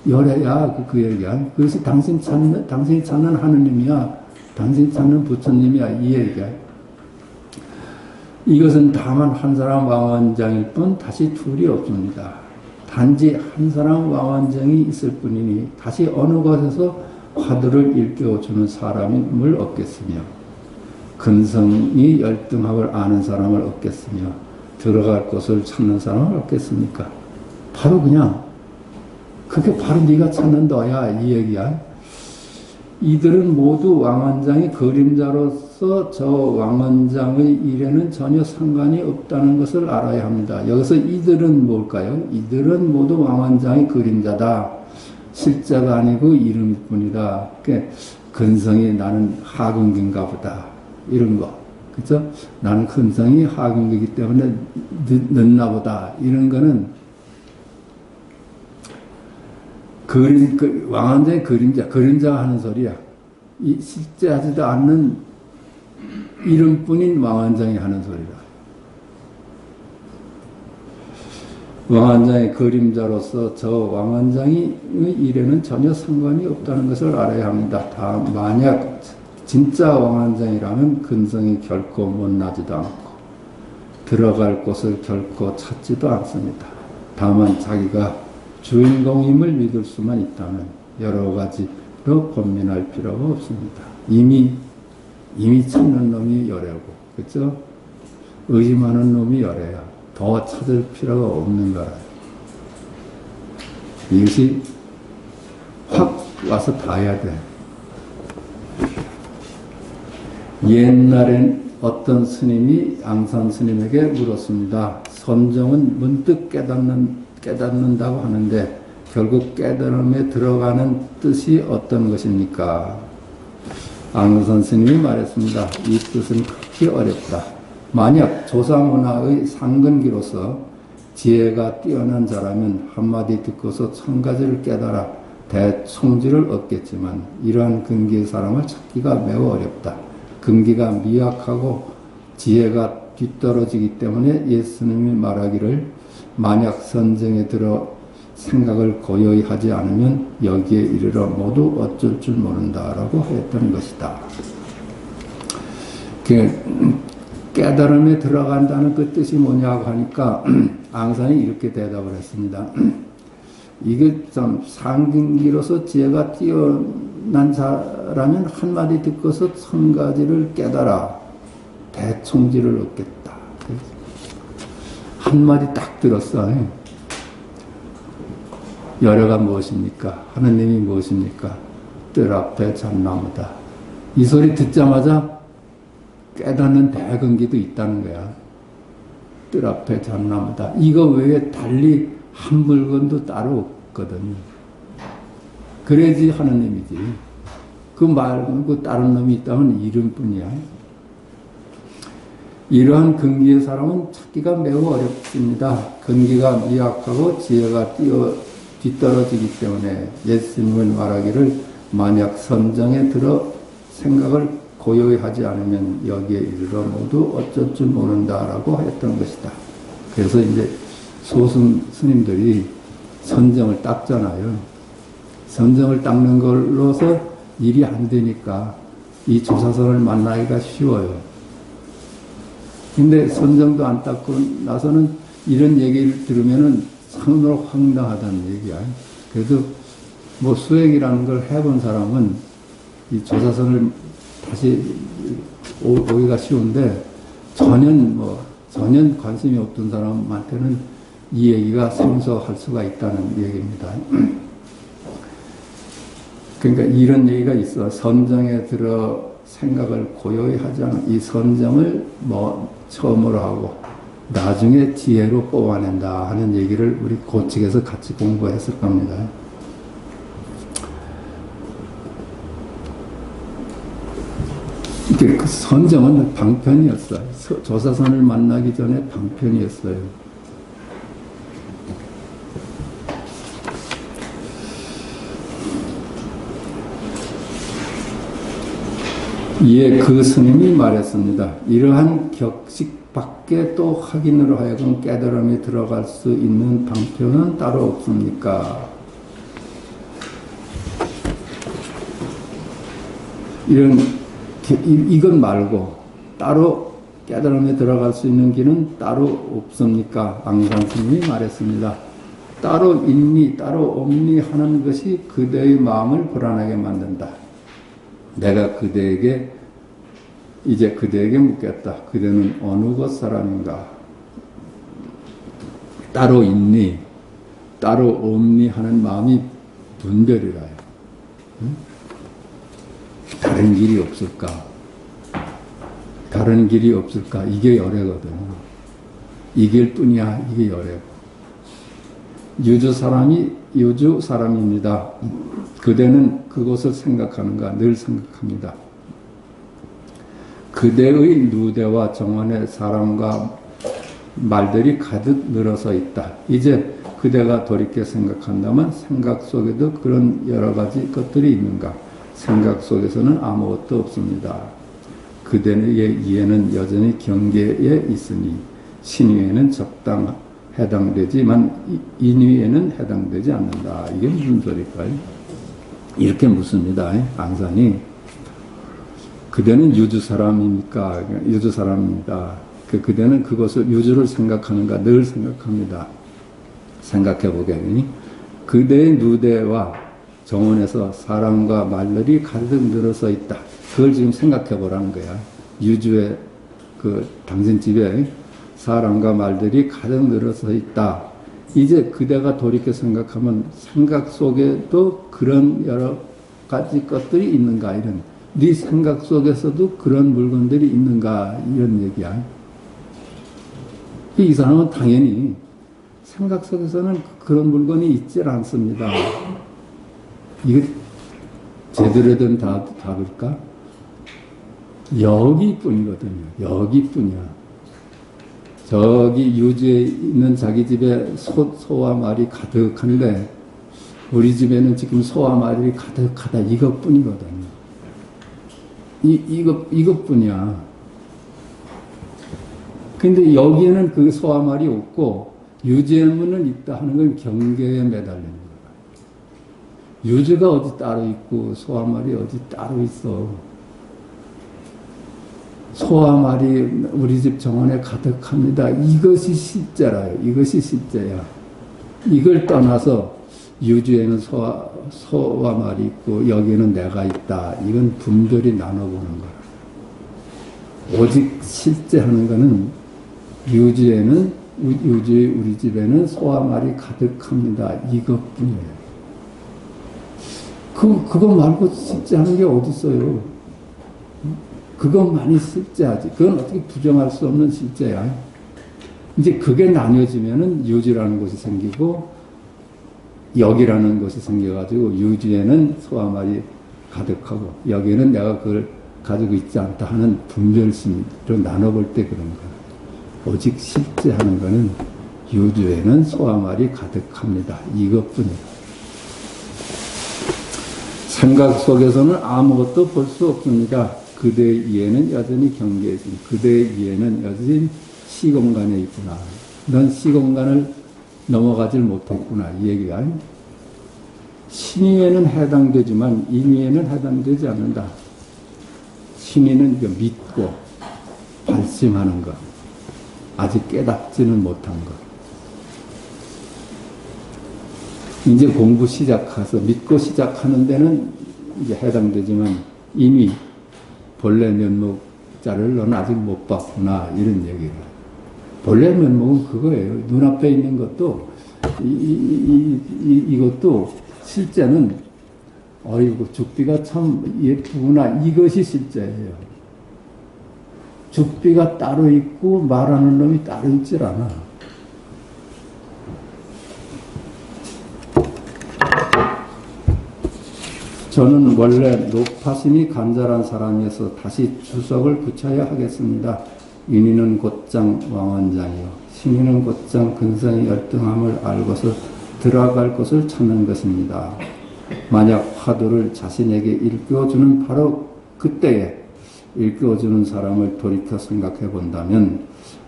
열애야. 그 얘기야. 그것이 당신이 찾는 하느님이야. 당신이 찾는 부처님이야. 이 얘기야. 이것은 다만 한 사람 왕원장일 뿐 다시 둘이 없습니다. 단지 한 사람 왕원장이 있을 뿐이니 다시 어느 곳에서 화두를 일깨워주는 사람을 얻겠으며 근성이 열등함을 아는 사람을 얻겠으며 들어갈 곳을 찾는 사람을 얻겠습니까? 바로 그냥 그게 바로 네가 찾는 너야 이 얘기야. 이들은 모두 왕원장의 그림자로서 저 왕원장의 일에는 전혀 상관이 없다는 것을 알아야 합니다. 여기서 이들은 뭘까요? 이들은 모두 왕원장의 그림자다. 실자가 아니고 이름일 뿐이다. 그러니까 근성이 나는 하근기인가 보다. 이런 거. 그죠? 나는 근성이 하근기이기 때문에 늦나 보다. 이런 거는 왕원장의 그림자가 하는 소리야. 이 실제하지도 않는 이름뿐인 왕원장이 하는 소리라. 왕원장의 그림자로서 저 왕원장의 일에는 전혀 상관이 없다는 것을 알아야 합니다. 만약 진짜 왕원장이라면 근성이 결코 못나지도 않고 들어갈 곳을 결코 찾지도 않습니다. 다만 자기가 주인공임을 믿을 수만 있다면 여러 가지로 고민할 필요가 없습니다. 이미 찾는 놈이 열애고, 그렇죠? 의심하는 놈이 열애야. 더 찾을 필요가 없는 거라. 이것이 확 와서 닿아야 돼. 옛날엔 어떤 스님이 앙산 스님에게 물었습니다. 선정은 문득 깨닫는다고 하는데 결국 깨달음에 들어가는 뜻이 어떤 것입니까? 앙산 스님이 말했습니다. 이 뜻은 극히 어렵다. 만약 조사문화의 상근기로서 지혜가 뛰어난 자라면 한마디 듣고서 천가지를 깨달아 대총지를 얻겠지만 이러한 근기의 사람을 찾기가 매우 어렵다. 근기가 미약하고 지혜가 뒤떨어지기 때문에 예수님이 말하기를 만약 선정에 들어 생각을 고요히 하지 않으면 여기에 이르러 모두 어쩔 줄 모른다라고 했던 것이다. 깨달음에 들어간다는 그 뜻이 뭐냐고 하니까 앙산이 이렇게 대답을 했습니다. 이게 참 상근기로서 지혜가 뛰어난 자라면 한마디 듣고서 천가지를 깨달아 대총지를 얻겠다. 한마디 딱 들었어. 열애가 무엇입니까? 하느님이 무엇입니까? 뜰 앞에 참나무다. 이 소리 듣자마자 깨닫는 대근기도 있다는 거야. 뜰 앞에 잠나무다. 이거 외에 달리 한 물건도 따로 없거든요. 그래야지 하느님이지. 그 말고 다른 놈이 있다면 이름뿐이야. 이러한 근기의 사람은 찾기가 매우 어렵습니다. 근기가 미약하고 지혜가 뒤떨어지기 때문에 예수님은 말하기를 만약 선정에 들어 생각을 고요히 하지 않으면 여기에 이르러 모두 어쩔 줄 모른다라고 했던 것이다. 그래서 이제 소승 스님들이 선정을 닦잖아요. 선정을 닦는 걸로서 일이 안 되니까 이 조사선을 만나기가 쉬워요. 근데 선정도 안 닦고 나서는 이런 얘기를 들으면은 상으로 황당하다는 얘기야. 그래도 뭐 수행이라는 걸 해본 사람은 이 조사선을 다시 오기가 쉬운데 전혀 관심이 없던 사람한테는 이 얘기가 생소할 수가 있다는 얘기입니다. 그러니까 이런 얘기가 있어. 선정에 들어 생각을 고요히 하지 않은 이 선정을 처음으로 하고 나중에 지혜로 뽑아낸다 하는 얘기를 우리 고측에서 같이 공부했을 겁니다. 그 선정은 방편이었어요. 조사선을 만나기 전에 방편이었어요. 이에 그 스님이 말했습니다. 이러한 격식 밖에 또 확인으로 하여금 깨달음이 들어갈 수 있는 방편은 따로 없습니까? 이것 말고 따로 깨달음에 들어갈 수 있는 길은 따로 없습니까? 앙산 스님이 말했습니다. 따로 있니 따로 없니 하는 것이 그대의 마음을 불안하게 만든다. 내가 이제 그대에게 묻겠다. 그대는 어느 곳 사람인가? 따로 있니? 따로 없니? 하는 마음이 분별이라요. 응? 다른 길이 없을까? 다른 길이 없을까? 이게 열애거든요. 이길 뿐이야. 이게 열애고. 유주 사람입니다. 그대는 그것을 생각하는가? 늘 생각합니다. 그대의 누대와 정원에 사람과 말들이 가득 늘어서 있다. 이제 그대가 돌이켜 생각한다면 생각 속에도 그런 여러 가지 것들이 있는가? 생각 속에서는 아무것도 없습니다. 그대의 이해는 여전히 경계에 있으니 신위에는 해당되지만 인위에는 해당되지 않는다. 이게 무슨 소리일까요? 이렇게 묻습니다. 앙산이. 그대는 유주 사람입니까? 유주 사람입니다. 그대는 그것을 유주를 생각하는가? 늘 생각합니다. 생각해 보겠니? 그대의 누대와 정원에서 사람과 말들이 가득 늘어서 있다. 그걸 지금 생각해 보라는 거야. 유주의 당신 집에 사람과 말들이 가득 늘어서 있다. 이제 그대가 돌이켜 생각하면 생각 속에도 그런 여러 가지 것들이 있는가? 이런. 네 생각 속에서도 그런 물건들이 있는가? 이런 얘기야. 이 사람은 당연히 생각 속에서는 그런 물건이 있질 않습니다. 이게 제대로 된 답일까? 여기뿐이거든요. 여기뿐이야. 저기 유주에 있는 자기 집에 소와 말이 가득한데 우리 집에는 지금 소와 말이 가득하다. 이것뿐이거든요. 이것뿐이야. 근데 여기에는 그 소와 말이 없고 유주에는 있다 하는 건 경계에 매달리는 거야. 유주가 어디 따로 있고 소와 말이 어디 따로 있어. 소와 말이 우리 집 정원에 가득합니다. 이것이 실제라요. 이것이 실제야. 이걸 떠나서 유주에는 소와 말이 있고 여기에는 내가 있다. 이건 분별이 나눠보는 거야. 오직 실제 하는 거는 유주의 우리 집에는 소와 말이 가득합니다. 이것뿐이에요. 그거 말고 실제 하는 게 어디 있어요? 그것만이 실제하지. 그건 어떻게 부정할 수 없는 실제야. 이제 그게 나뉘어지면은 유지라는 곳이 생기고 여기라는 것이 생겨가지고 유지에는 소와 말이 가득하고 여기는 내가 그걸 가지고 있지 않다 하는 분별심으로 나눠볼 때 그런 거야. 오직 실제하는 거는 유주에는 소와 말이 가득합니다. 이것뿐이다. 생각 속에서는 아무것도 볼 수 없습니다. 그대의 이해는 여전히 경계에 있습니다. 그대의 이해는 여전히 시공간에 있구나. 넌 시공간을 넘어가질 못했구나. 이 얘기가. 신의에는 해당되지만 인의에는 해당되지 않는다. 신의는 믿고 발심하는 것. 아직 깨닫지는 못한 것. 이제 공부 시작해서 믿고 시작하는 데는 이제 해당되지만 이미 본래 면목자를 너는 아직 못 봤구나. 이런 얘기를. 본래 면목은 그거예요. 눈앞에 있는 것도 이것도 실제는 어이구 죽비가 참 예쁘구나. 이것이 실제예요. 죽비가 따로 있고 말하는 놈이 따로 있질 않아. 저는 원래 노파심이 간절한 사람이어서 다시 주석을 붙여야 하겠습니다. 인의는 곧장 왕원장이요 신의는 곧장 근성의 열등함을 알고서 들어갈 것을 찾는 것입니다. 만약 화두를 자신에게 일깨워주는 바로 그때에 일깨워주는 사람을 돌이켜 생각해 본다면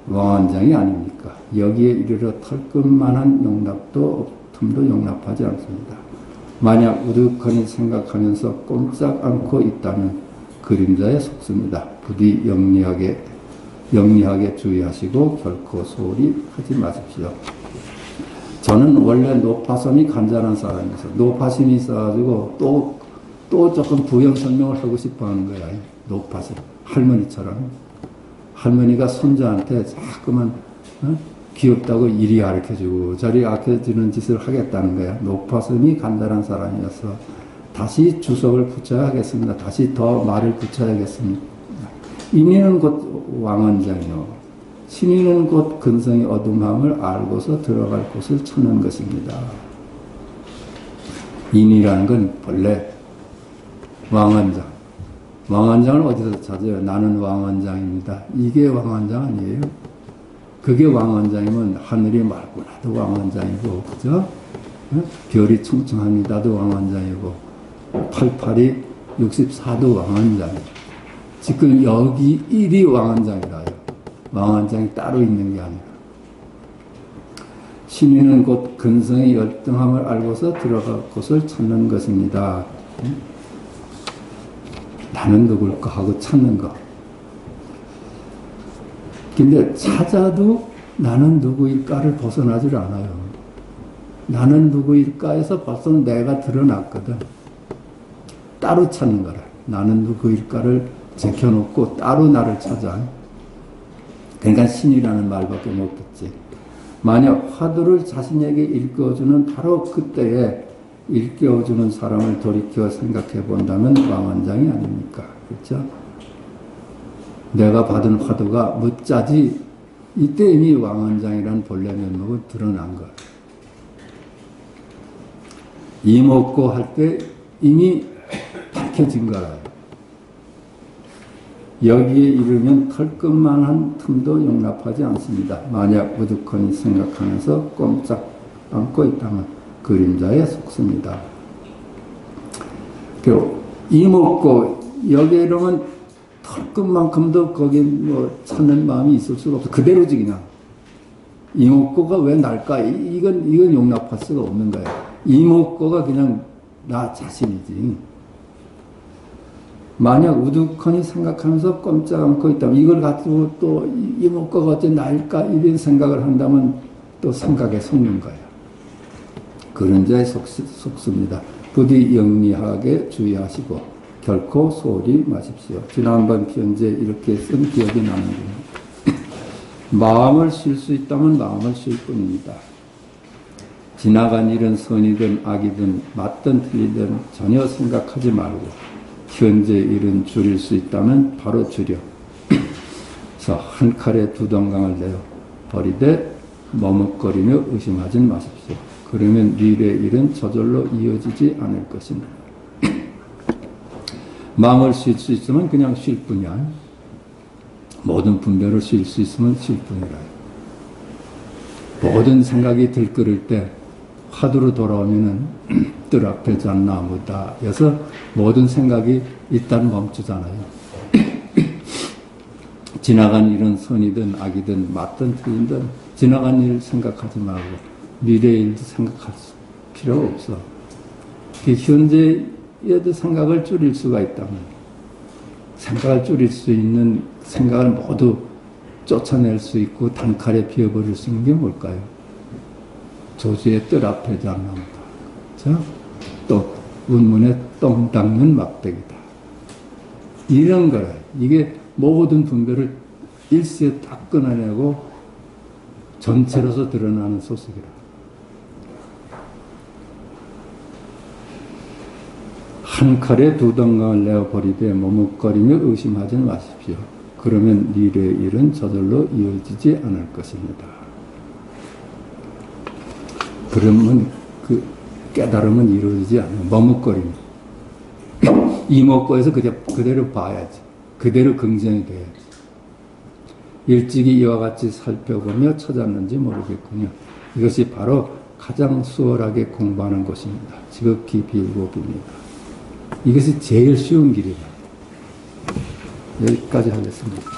왕원장이 아닙니까? 여기에 이르러 털끝만한 용납도 틈도 용납하지 않습니다. 만약 우두커니 생각하면서 꼼짝 않고 있다면 그림자에 속습니다. 부디 영리하게 주의하시고 결코 소홀히 하지 마십시오. 저는 원래 노파심이 간절한 사람이어서 노파심이 있어가지고 또 조금 부연 설명을 하고 싶어 하는 거야. 노파심. 할머니처럼. 할머니가 손자한테 자꾸만 귀엽다고 이리 가르쳐주고 저리 가르쳐주는 짓을 하겠다는 거야. 노파심이 간절한 사람이어서 다시 주석을 붙여야 하겠습니다. 다시 더 말을 붙여야겠습니다. 인의는 곧 왕원장이요 신의는 곧 근성의 어둠함을 알고서 들어갈 곳을 찾는 것입니다. 인의라는 건 본래 왕원장. 왕원장을 어디서 찾아요? 나는 왕원장입니다. 이게 왕원장 아니에요? 그게 왕원장이면 하늘이 맑고 나도 왕원장이고, 그죠? 별이 충청합니다도 왕원장이고, 88이 64도 왕원장이고, 지금 여기 1이 왕원장이라요. 왕원장이 따로 있는 게 아니라. 신의는 곧 근성의 열등함을 알고서 들어갈 곳을 찾는 것입니다. 나는 누굴까 하고 찾는 것. 근데 찾아도 나는 누구일까를 벗어나질 않아요. 나는 누구일까에서 벌써 내가 드러났거든. 따로 찾는 거라. 나는 누구일까를 제껴놓고 따로 나를 찾아. 그러니까 신이라는 말밖에 못겠지. 만약 화두를 자신에게 일깨워주는 바로 그때에 일깨워주는 사람을 돌이켜 생각해 본다면 왕원장이 아닙니까? 그렇죠? 내가 받은 화두가 묻자지 이때 이미 왕원장이라는 본래 면목은 드러난 거예요. 이목고 할 때 이미 밝혀진 거라요. 여기에 이르면 털끝만한 틈도 용납하지 않습니다. 만약 우두커니 생각하면서 꼼짝 않고 있다면 그림자에 속습니다. 그리고 이목고 여기에 이르면 털끝만큼도 거기 뭐 찾는 마음이 있을 수가 없어. 그대로지 그냥. 이목고가 왜 날까? 이건 용납할 수가 없는 거야. 이목고가 그냥 나 자신이지. 만약 우두커니 생각하면서 꼼짝 않고 있다면 이걸 가지고 또 이목고가 어째 나일까? 이런 생각을 한다면 또 생각에 속는 거야. 그런 자에 속습니다. 부디 영리하게 주의하시고 결코 소홀히 마십시오. 지난번 편지에 이렇게 쓴 기억이 나는군요. 마음을 쉴 수 있다면 마음을 쉴 뿐입니다. 지나간 일은 선이든 악이든 맞든 틀리든 전혀 생각하지 말고 현재 일은 줄일 수 있다면 바로 줄여. 그래서 한 칼에 두 덩강을 내어 버리되 머뭇거리며 의심하진 마십시오. 그러면 미래 일은 저절로 이어지지 않을 것입니다. 마음을 쉴 수 있으면 그냥 쉴 뿐이야. 모든 분별을 쉴 수 있으면 쉴 뿐이라. 모든 생각이 들끓을 때 화두로 돌아오면은 뜰 앞에 잔 나무다. 그래서 모든 생각이 일단 멈추잖아요. 지나간 일은 선이든 악이든 맞든 틀리든 지나간 일 생각하지 말고 미래 일도 생각할 필요 없어. 현재에도 생각을 줄일 수가 있다면 생각을 줄일 수 있는 생각을 모두 쫓아낼 수 있고 단칼에 비워버릴 수 있는 게 뭘까요? 조주의 뜰 앞에 장나무다. 자, 또 운문에 똥 닦는 막대기다. 이런 거라. 이게 모든 분별을 일시에 딱 끊어내고 전체로서 드러나는 소식이라. 한 칼에 두 덩강을 내어 버리되 머뭇거리며 의심하지 마십시오. 그러면 미래의 일은 저절로 이어지지 않을 것입니다. 그러면 그 깨달음은 이루어지지 않아요. 머뭇거리면. 이목구에서 그대로 봐야지. 그대로 긍정이 돼야지. 일찍이 이와 같이 살펴보며 찾았는지 모르겠군요. 이것이 바로 가장 수월하게 공부하는 것입니다. 지극히 비일곡입니다. 이것이 제일 쉬운 길이다. 여기까지 하겠습니다.